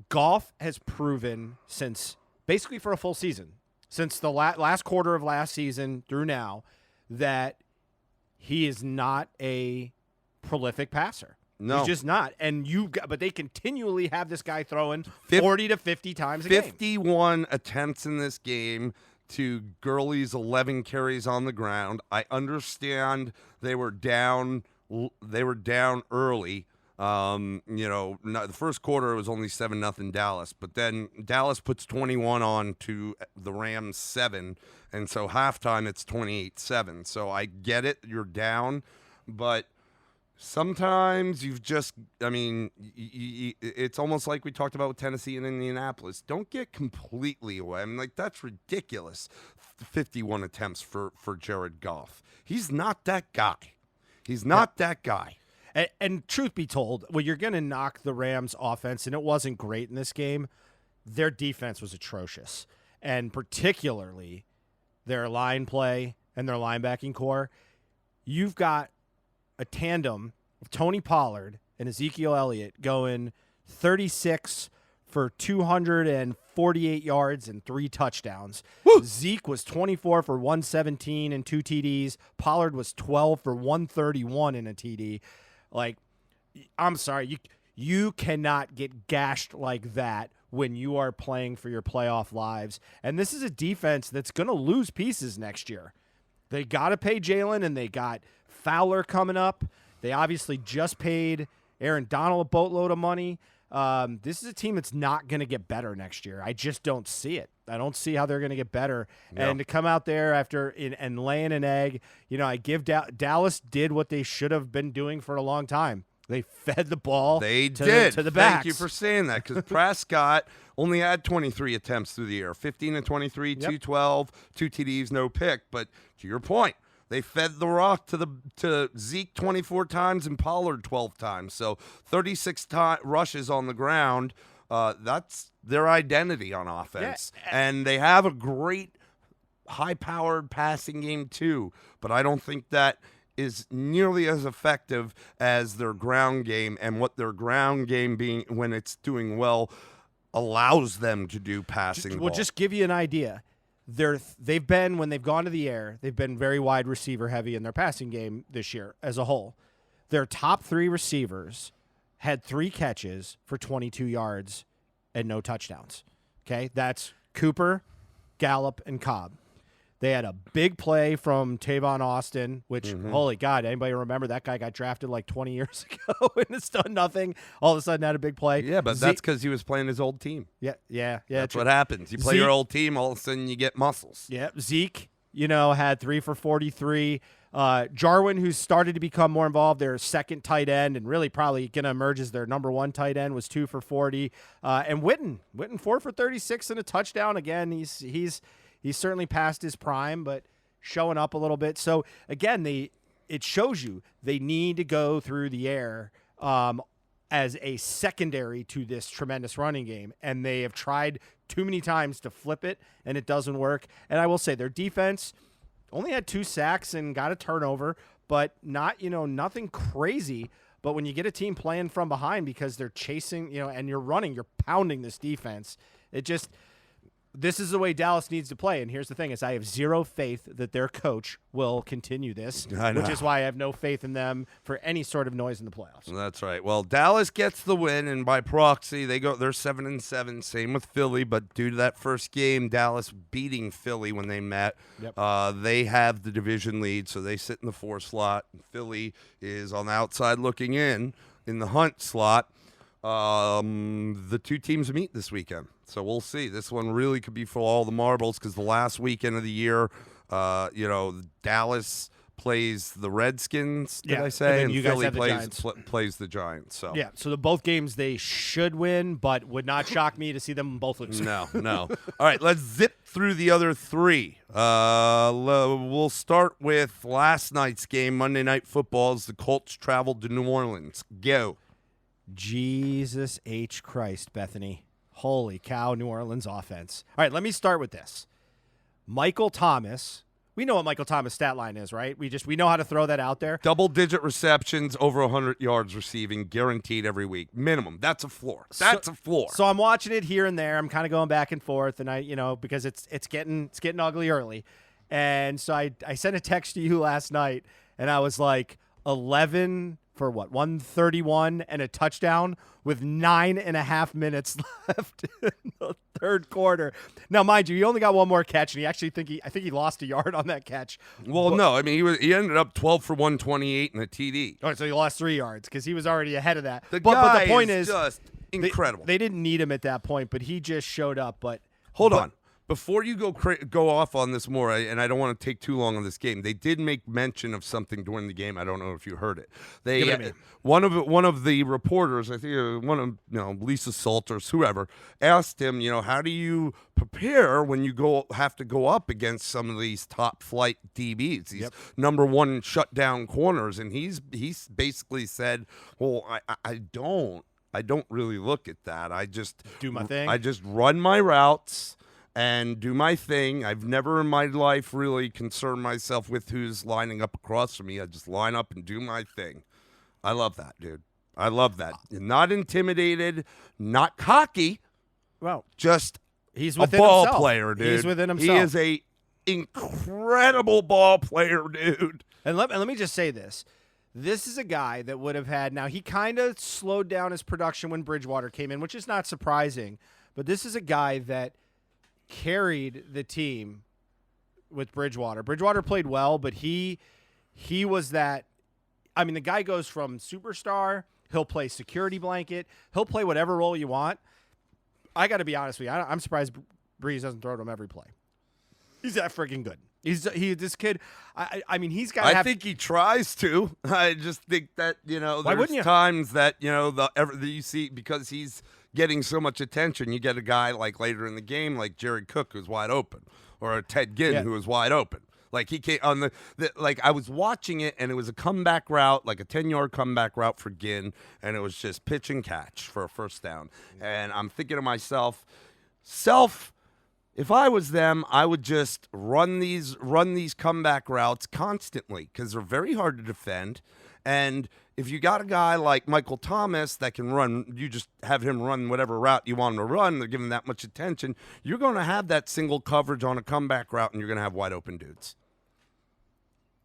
Goff has proven since basically for a full season, since the last quarter of last season through now, that he is not a prolific passer. No. He's just not. And but they continually have this guy throwing 40 to 50 times a game. 51 attempts in this game to Gurley's 11 carries on the ground. I understand they were down early. The first quarter it was only 7-0 Dallas, but then Dallas puts 21 on to the Rams 7, and so halftime it's 28-7. So I get it, you're down, but sometimes it's almost like we talked about with Tennessee and Indianapolis. Don't get completely away. I mean, that's ridiculous. 51 attempts for Jared Goff. He's not that guy. That guy. And truth be told, when you're going to knock the Rams offense, and it wasn't great in this game, their defense was atrocious. And particularly their line play and their linebacking core. You've got a tandem of Tony Pollard and Ezekiel Elliott going 36 for 248 yards and 3 touchdowns. Woo! Zeke was 24 for 117 and 2 TDs. Pollard was 12 for 131 and a TD. Like, I'm sorry, you cannot get gashed like that when you are playing for your playoff lives. And this is a defense that's going to lose pieces next year. They got to pay Jalen, and they got Fowler coming up. They obviously just paid Aaron Donald a boatload of money. This is a team that's not going to get better next year. I just don't see it. I don't see how they're going to get better. No. And to come out there and laying an egg, I give Dallas did what they should have been doing for a long time. They fed the ball They to did. the backs. Thank you for saying that, because Prescott only had 23 attempts through the air, 15 and 23, 212, 2 TDs, no pick. But to your point, they fed the rock to Zeke 24 times and Pollard 12 times. So 36 rushes on the ground. That's their identity on offense. Yeah. And they have a great high-powered passing game too. But I don't think that is nearly as effective as their ground game, and what their ground game being when it's doing well allows them to do passing the Well, ball. just give you an idea. They've been, when they've gone to the air, they've been very wide receiver heavy in their passing game this year as a whole. Their top 3 receivers had 3 catches for 22 yards and no touchdowns. Okay, that's Cooper, Gallup, and Cobb. They had a big play from Tavon Austin, which, holy God, anybody remember that guy got drafted like 20 years ago and it's done nothing? All of a sudden had a big play. Yeah, but that's because he was playing his old team. Yeah. That's what happens. You play Zeke- your old team, all of a sudden you get muscles. Yeah, Zeke, had 3 for 43. Jarwin, who's started to become more involved, their second tight end, and really probably going to emerge as their number 1 tight end, was 2 for 40. And Witten 4 for 36 and a touchdown. Again, he's certainly past his prime, but showing up a little bit. So again, it shows you they need to go through the air as a secondary to this tremendous running game, and they have tried too many times to flip it, and it doesn't work. And I will say their defense only had 2 sacks and got a turnover, but not nothing crazy. But when you get a team playing from behind because they're chasing, and you're running, you're pounding this defense. This is the way Dallas needs to play. And here's the thing is I have zero faith that their coach will continue this, I know. which is why I have no faith in them for any sort of noise in the playoffs. That's right. Well, Dallas gets the win, and by proxy, they're 7-7. Same with Philly, but due to that first game, Dallas beating Philly when they met, they have the division lead, so they sit in the 4 slot. Philly is on the outside looking in the hunt slot. The 2 teams meet this weekend, so we'll see. This one really could be for all the marbles, because the last weekend of the year, Dallas plays the Redskins, did I say? And then you guys Philly have the Giants. plays the Giants. So Yeah, so both games they should win, but would not shock me to see them both lose. No. All right, let's zip through the other 3. We'll start with last night's game, Monday Night Football, as the Colts traveled to New Orleans. Go. Jesus H. Christ, Bethany. Holy cow, New Orleans offense. All right, let me start with this. Michael Thomas. We know what Michael Thomas' stat line is, right? We know how to throw that out there. Double-digit receptions, over 100 yards receiving, guaranteed every week. Minimum. That's a floor. That's a floor. So I'm watching it here and there. I'm kind of going back and forth, and because it's getting ugly early. And so I sent a text to you last night, and I was like, 11 for what, 131 and a touchdown with 9.5 minutes left in the third quarter. Now, mind you, he only got one more catch, and I think he lost a yard on that catch. Well, no, I mean he ended up 12 for 128 and a TD. All right, so he lost 3 yards because he was already ahead of that. The but guy the point is is just incredible. They didn't need him at that point, but he just showed up. But Hold on. Before you go off on this more, and I don't want to take too long on this game, they did make mention of something during the game. I don't know if you heard it. One of the reporters, I think Lisa Salters, whoever, asked him, how do you prepare when you have to go up against some of these top flight DBs, these number 1 shutdown corners, and he's basically said, well, I don't really look at that. I just do my thing. I just run my routes and do my thing. I've never in my life really concerned myself with who's lining up across from me. I just line up and do my thing. I love that, dude. I love that. Not intimidated, not cocky, Well, just he's a within ball himself. player, dude. He's within himself. He is a incredible ball player, dude. And let me just say this. This is a guy that would have had – now, he kind of slowed down his production when Bridgewater came in, which is not surprising. But this is a guy that carried the team with Bridgewater. Bridgewater played well, but he was that – I mean, the guy goes from superstar. He'll play security blanket. He'll play whatever role you want. I got to be honest with you. I'm surprised Breeze doesn't throw to him every play. He's that freaking good. This kid. I mean, he's got. I think he tries to. I just think that there's times that you see, because he's getting so much attention. You get a guy like later in the game, like Jared Cook, who's wide open, or a Ted Ginn, who is wide open. Like he came on like I was watching it, and it was a comeback route, like a 10-yard comeback route for Ginn, and it was just pitch and catch for a first down. And I'm thinking to myself, if I was them, I would just run these comeback routes constantly, because they're very hard to defend. And if you got a guy like Michael Thomas that can run, you just have him run whatever route you want him to run. They're giving that much attention. You're going to have that single coverage on a comeback route, and you're going to have wide open dudes.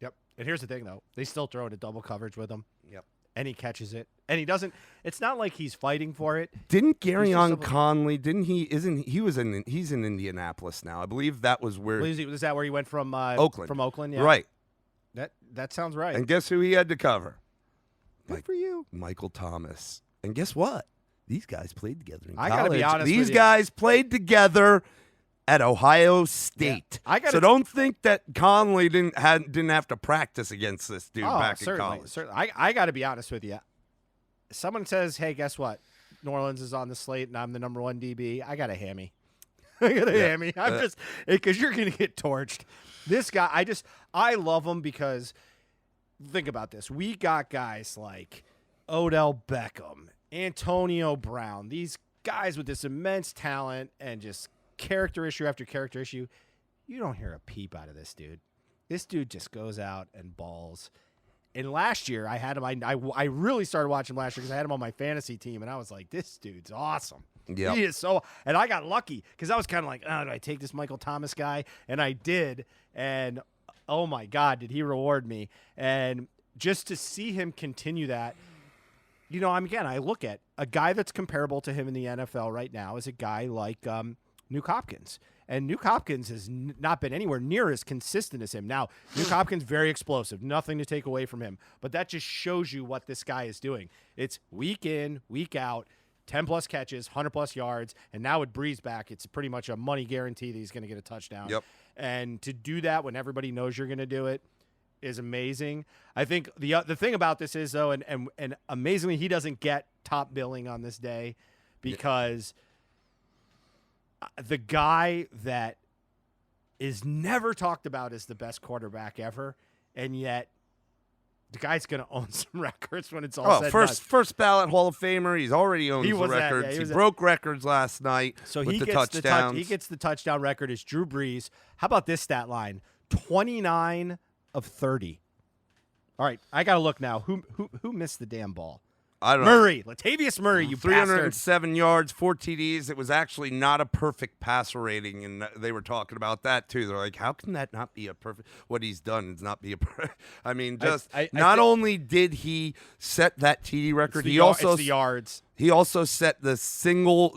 Yep. And here's the thing, though. They still throw it at double coverage with him. Yep. And he catches it. And he doesn't – it's not like he's fighting for it. Didn't Garyon Conley, he's in Indianapolis now. I believe that was where – Was that where he went from Oakland. From Oakland, yeah. Right. That sounds right. And guess who he had to cover? Good for you. Michael Thomas. And guess what? These guys played together in college. I got to be honest with you. These guys played together at Ohio State. Yeah. So don't think that Conley didn't have to practice against this dude back in college. Certainly. I got to be honest with you. Someone says, hey, guess what? New Orleans is on the slate, and I'm the number one DB. I got a hammy. Hammy. I'm just – because you're going to get torched. This guy, I love him because – think about this. We got guys like Odell Beckham, Antonio Brown, these guys with this immense talent and just character issue after character issue. You don't hear a peep out of this dude. This dude just goes out and balls. And last year, I had him. I really started watching him last year because I had him on my fantasy team, and I was like, this dude's awesome. Yeah, he is so. And I got lucky because I was kind of like, oh, do I take this Michael Thomas guy? And I did. And oh my God, did he reward me? And just to see him continue that, I look at a guy that's comparable to him in the NFL right now is a guy like Nuke Hopkins. And Nuke Hopkins has not been anywhere near as consistent as him. Now, Nuke Hopkins, very explosive. Nothing to take away from him. But that just shows you what this guy is doing. It's week in, week out, 10-plus catches, 100-plus yards. And now with Breeze back, it's pretty much a money guarantee that he's going to get a touchdown. Yep. And to do that when everybody knows you're going to do it is amazing. I think the thing about this is, though, and amazingly, he doesn't get top billing on this day because the guy that is never talked about as the best quarterback ever, and yet the guy's going to own some records when it's all said and done. First ballot Hall of Famer. He's already owned the records. He broke records last night with the touchdowns. He gets the touchdown record as Drew Brees. How about this stat line? 29 of 30. All right, I got to look now. Who missed the damn ball? I don't know. Latavius Murray, you 307 bastard. yards, 4 TDs. It was actually not a perfect passer rating, and they were talking about that too. They're like, how can that not be a perfect? What he's done is not be a perfect. I mean, not only did he set that TD record, he also the yards. He also set the single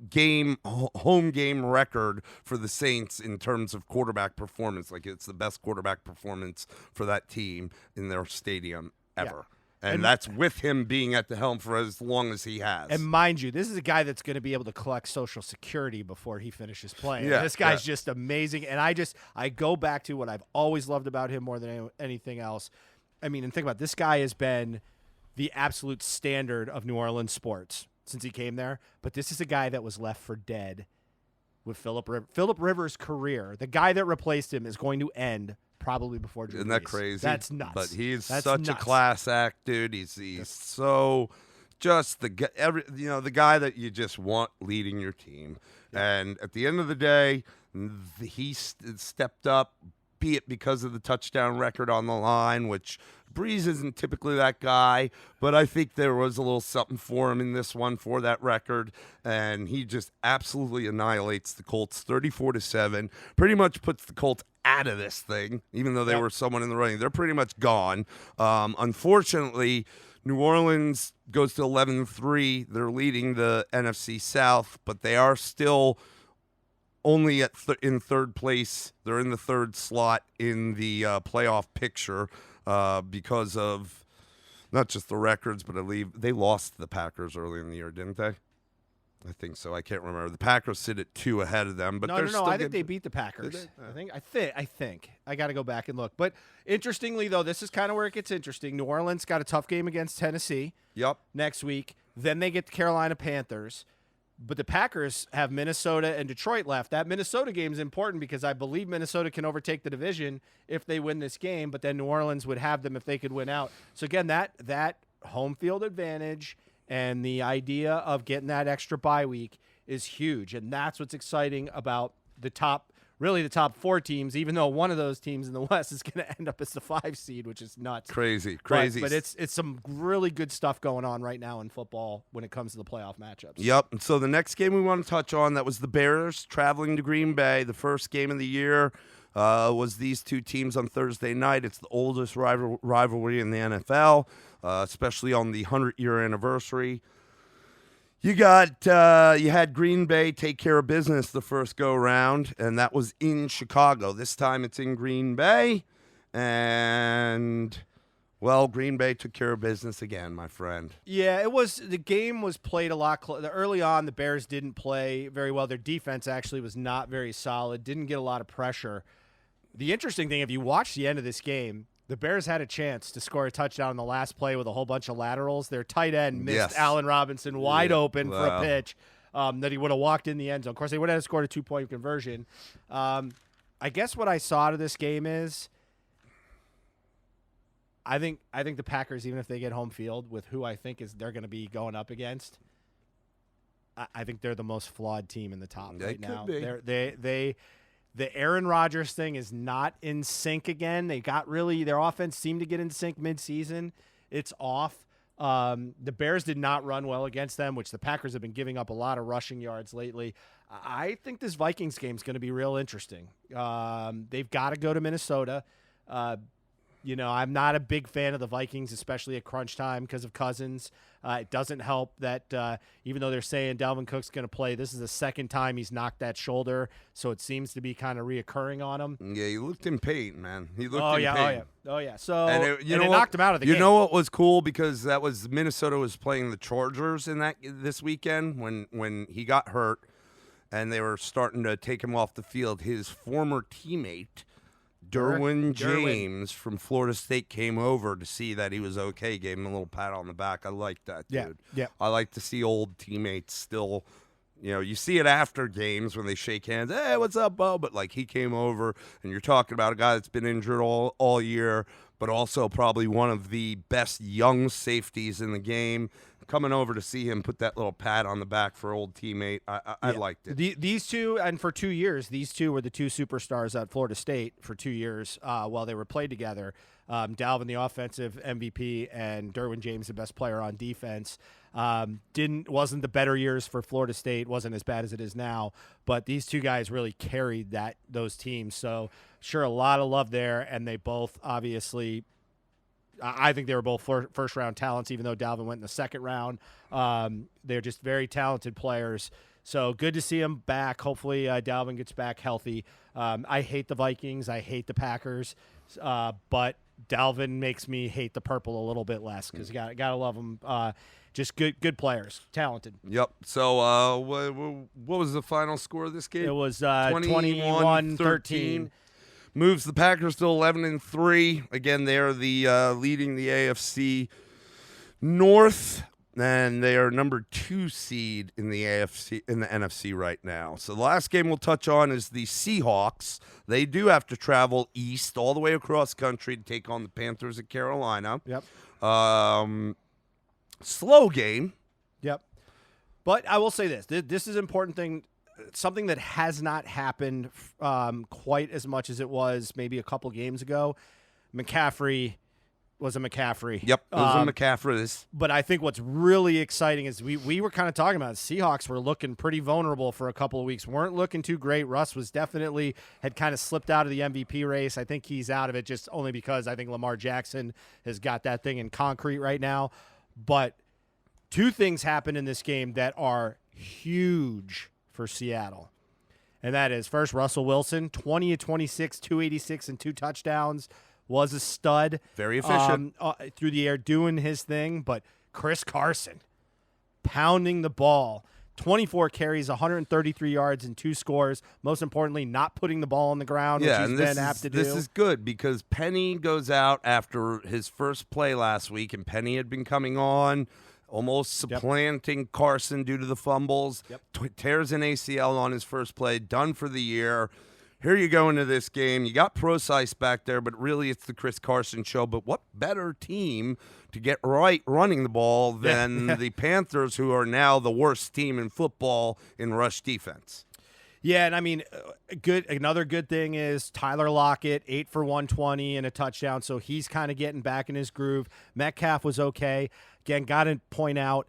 game home game record for the Saints in terms of quarterback performance. Like, it's the best quarterback performance for that team in their stadium ever. Yeah. And that's with him being at the helm for as long as he has. And mind you, this is a guy that's going to be able to collect Social Security before he finishes playing. Yeah, this guy's just amazing. And I go back to what I've always loved about him more than anything else. I mean, and think about it, this guy has been the absolute standard of New Orleans sports since he came there. But this is a guy that was left for dead with Philip Rivers. Philip Rivers' career, the guy that replaced him, is going to end probably before Drew Brees. Isn't that crazy? That's nuts. But he's a class act, dude. He's so just the guy that you just want leading your team. And at the end of the day, he stepped up, be it because of the touchdown record on the line, which Breeze isn't typically that guy, but I think there was a little something for him in this one for that record, and he just absolutely annihilates the Colts 34-7. Pretty much puts the Colts out of this thing, even though they were someone in the running. They're pretty much gone. Unfortunately, New Orleans goes to 11-3. They're leading the NFC South, but they are still only in third place. They're in the third slot in the playoff picture because of not just the records, but I believe they lost the Packers early in the year, didn't they? I think so. I can't remember. The Packers sit at 2 ahead of them, but no. still I think they beat the Packers. I think. I got to go back and look. But interestingly, though, this is kind of where it gets interesting. New Orleans got a tough game against Tennessee. Yep. Next week. Then they get the Carolina Panthers. But the Packers have Minnesota and Detroit left. That Minnesota game is important because I believe Minnesota can overtake the division if they win this game, but then New Orleans would have them if they could win out. So, again, that home field advantage and the idea of getting that extra bye week is huge. And that's what's exciting about the top 4 teams, even though one of those teams in the West is going to end up as the 5 seed, which is nuts. Crazy. But it's some really good stuff going on right now in football when it comes to the playoff matchups. Yep. And so the next game we want to touch on, that was the Bears traveling to Green Bay. The first game of the year was these two teams on Thursday night. It's the oldest rivalry in the NFL, especially on the 100-year anniversary. You had Green Bay take care of business the first go-round, and that was in Chicago. This time it's in Green Bay, and, well, Green Bay took care of business again, my friend. Yeah, the game was played a lot early on. The Bears didn't play very well. Their defense actually was not very solid, didn't get a lot of pressure. The interesting thing, if you watch the end of this game, the Bears had a chance to score a touchdown in the last play with a whole bunch of laterals. Their tight end missed Allen Robinson wide open for a pitch that he would have walked in the end zone. Of course, they would have scored a 2-point conversion. I guess what I saw to this game is I think the Packers, even if they get home field with who I think they're going to be going up against, I think they're the most flawed team in the top right now. The Aaron Rodgers thing is not in sync again. Their offense seemed to get in sync midseason. It's off. The Bears did not run well against them, which the Packers have been giving up a lot of rushing yards lately. I think this Vikings game is going to be real interesting. They've got to go to Minnesota. I'm not a big fan of the Vikings, especially at crunch time because of Cousins. It doesn't help that even though they're saying Dalvin Cook's going to play, this is the second time he's knocked that shoulder, so it seems to be kind of reoccurring on him. Yeah, he looked in pain, man. He looked in pain. Oh, yeah. So it knocked him out of the game. You know what was cool? Because that was Minnesota was playing the Chargers this weekend when he got hurt, and they were starting to take him off the field. His former teammate, Derwin James from Florida State, came over to see that he was okay, gave him a little pat on the back. I like that, dude. Yeah. I like to see old teammates still, you see it after games when they shake hands. Hey, what's up, Bo? But, he came over, and you're talking about a guy that's been injured all year, but also probably one of the best young safeties in the game. Coming over to see him put that little pat on the back for old teammate, I liked it. These two, and for 2 years, these two were the two superstars at Florida State for 2 years while they were played together. Dalvin, the offensive MVP, and Derwin James, the best player on defense. Wasn't the better years for Florida State, wasn't as bad as it is now, but these two guys really carried those teams. So sure, a lot of love there, and they both obviously. I think they were both first-round talents, even though Dalvin went in the second round. They're just very talented players. So good to see them back. Hopefully Dalvin gets back healthy. I hate the Vikings. I hate the Packers. But Dalvin makes me hate the purple a little bit less because you got to love them. Just good players, talented. Yep. So what was the final score of this game? It was 21-13. Moves the Packers to 11-3. Again, they're the leading the AFC North, and they are number 2 seed in the NFC right now. So the last game we'll touch on is the Seahawks. They do have to travel east all the way across country to take on the Panthers at Carolina. Yep. Slow game. Yep. But I will say this. This is an important thing. Something that has not happened quite as much as it was maybe a couple games ago. McCaffrey was a McCaffrey. Yep, those are McCaffrey's. But I think what's really exciting is we were kind of talking about it. Seahawks were looking pretty vulnerable for a couple of weeks. Weren't looking too great. Russ was definitely had kind of slipped out of the MVP race. I think he's out of it just only because I think Lamar Jackson has got that thing in concrete right now. But two things happened in this game that are huge for Seattle. And that is, first, Russell Wilson, 20 of 26, 286 and 2 touchdowns. Was a stud. Very efficient. Through the air, doing his thing. But Chris Carson, pounding the ball. 24 carries, 133 yards, and 2 scores. Most importantly, not putting the ball on the ground, which he's been apt to do. This is good because Penny goes out after his first play last week, and Penny had been coming on, almost supplanting Carson due to the fumbles. Tears an ACL on his first play, done for the year. Here you go into this game. You got Procise back there, but really it's the Chris Carson show. But what better team to get right running the ball than the Panthers, who are now the worst team in football in rush defense? Yeah, and I mean, another good thing is Tyler Lockett, 8 for 120 and a touchdown, so he's kind of getting back in his groove. Metcalf was okay. Again, got to point out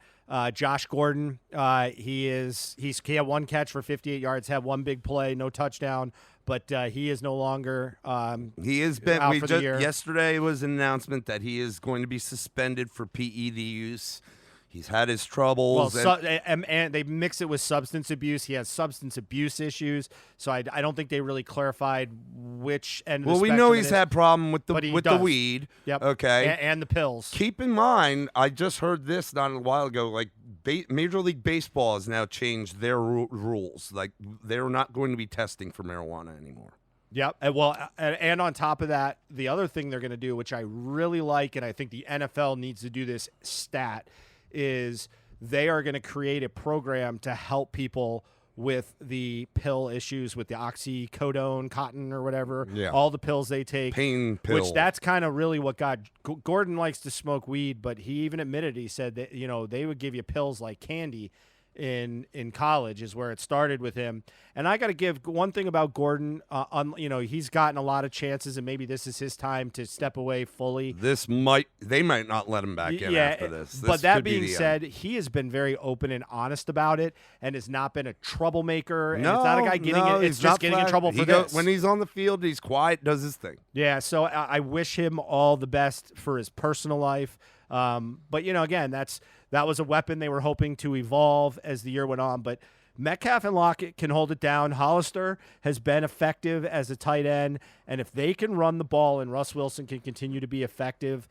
Josh Gordon. He had 1 catch for 58 yards, had 1 big play, no touchdown. But he is no longer. He has been. Out for the year. Yesterday was an announcement that he is going to be suspended for PED use. He's had his troubles. Well, and they mix it with substance abuse. He has substance abuse issues. So I don't think they really clarified which end. Of the we know he's had problem with the weed. Yep. Okay. And the pills. Keep in mind, I just heard this not a while ago. Like Major League Baseball has now changed their rules. Like they're not going to be testing for marijuana anymore. Yep. And on top of that, the other thing they're going to do, which I really like, and I think the NFL needs to do this stat, is they are going to create a program to help people with the pill issues, with the oxycodone, cotton, or whatever, all the pills they take. Pain pill. Which that's kind of really what got – Gordon likes to smoke weed, but he even admitted, he said that, they would give you pills like candy in college is where it started with him. And I got to give one thing about Gordon. He's gotten a lot of chances, and maybe this is his time to step away fully. They might not let him back in after this. But that being said, he has been very open and honest about it, and has not been a troublemaker. And it's not a guy getting it's just getting in trouble for this. When he's on the field, he's quiet, does his thing. Yeah, so I wish him all the best for his personal life. But again, that was a weapon they were hoping to evolve as the year went on. But Metcalf and Lockett can hold it down. Hollister has been effective as a tight end, and if they can run the ball and Russ Wilson can continue to be effective,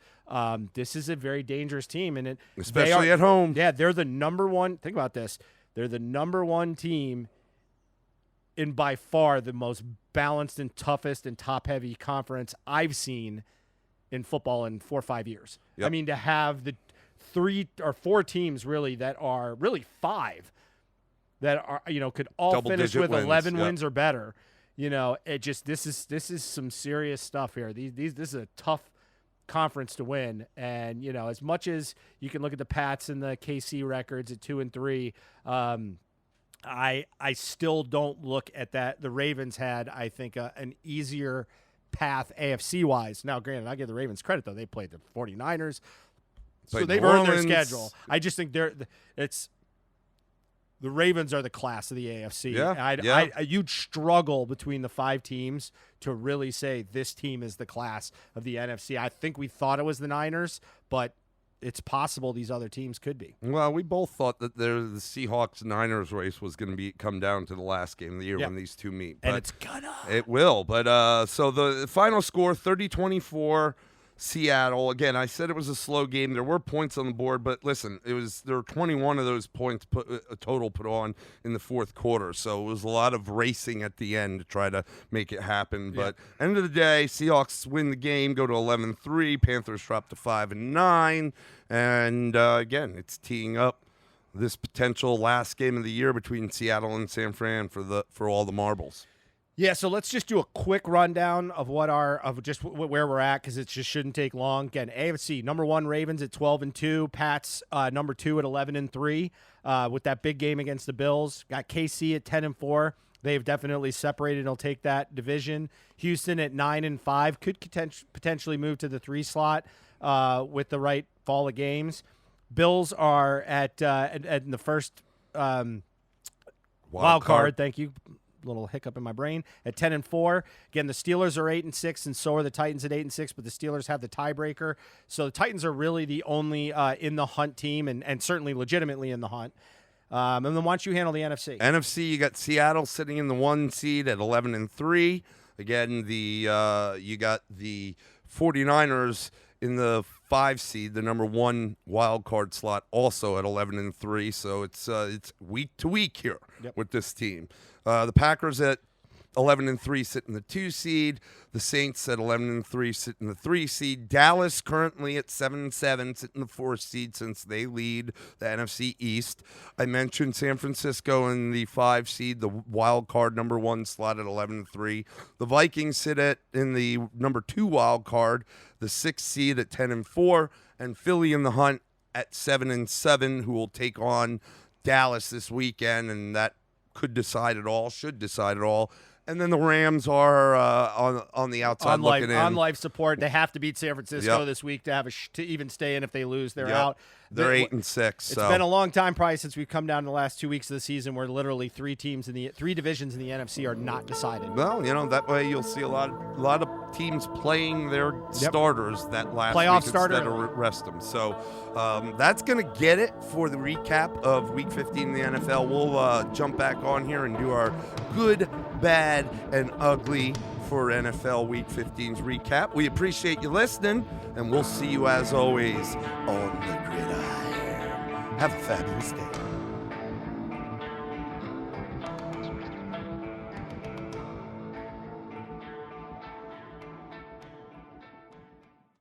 this is a very dangerous team. And especially at home. Yeah, they're the number one. Think about this. They're the number one team in by far the most balanced and toughest and top-heavy conference I've seen in football in 4 or 5 years. Yep. I mean, to have the 3 or 4 teams really that are really 5 that are could all finish with 11 wins or better. It just this is some serious stuff here. This is a tough conference to win, and as much as you can look at the Pats and the KC records at 2 and 3, I still don't look at that. The Ravens had, I think, an easier path AFC wise. Now, granted, I give the Ravens credit though; they played the 49ers. So they've earned their schedule. I just think the Ravens are the class of the AFC. You'd struggle between the 5 teams to really say this team is the class of the NFC. I think we thought it was the Niners, but it's possible these other teams could be. Well, we both thought that the Seahawks-Niners race was going to come down to the last game of the year when these two meet. And it's gonna. It will. But so the final score, 30-24. Seattle. Again, I said it was a slow game. There were points on the board, but listen, there were 21 of those points total put on in the fourth quarter. So it was a lot of racing at the end to try to make it happen. But end of the day, Seahawks win the game, go to 11-3. Panthers drop to 5-9. And again, it's teeing up this potential last game of the year between Seattle and San Fran for all the marbles. Yeah, so let's just do a quick rundown of where we're at, because it just shouldn't take long. Again, AFC number 1 Ravens at 12-2, Pats number 2 at 11-3, with that big game against the Bills. Got KC at 10-4. They've definitely separated. They'll take that division. Houston at 9-5 could potentially move to the 3 slot. with the right fall of games. Bills are at in the first wild card. Thank you. Little hiccup in my brain at 10-4. Again, the Steelers are 8-6, and so are the Titans at 8-6. But the Steelers have the tiebreaker, so the Titans are really the only in the hunt team, and certainly legitimately in the hunt. And then why don't you handle the NFC? NFC, you got Seattle sitting in the 1 seed at 11-3. Again, you got the 49ers in the 5 seed, the number 1 wild card slot, also at 11-3. So it's week to week here with this team. The Packers at 11-3 sit in the 2 seed. The Saints at 11-3 sit in the 3 seed. Dallas currently at 7-7 sit in the 4 seed since they lead the NFC East. I mentioned San Francisco in the 5 seed, the wild card number 1 slot at 11-3. The Vikings sit in the number 2 wild card, the 6th seed at 10-4, and Philly in the hunt at 7-7, who will take on Dallas this weekend, and that could decide it all, should decide it all. And then the Rams are on the outside looking in. On life support. They have to beat San Francisco this week to have to even stay in. If they lose, they're out. They're 8-6. It's been a long time probably since we've come down to the last 2 weeks of the season where literally 3 divisions in the NFC are not decided. Well, that way you'll see a lot of teams playing their starters that last playoff week starter. instead of rest them. So that's going to get it for the recap of Week 15 in the NFL. We'll jump back on here and do our good, bad, and ugly for NFL Week 15's recap. We appreciate you listening, and we'll see you as always on the gridiron. Have a fabulous day.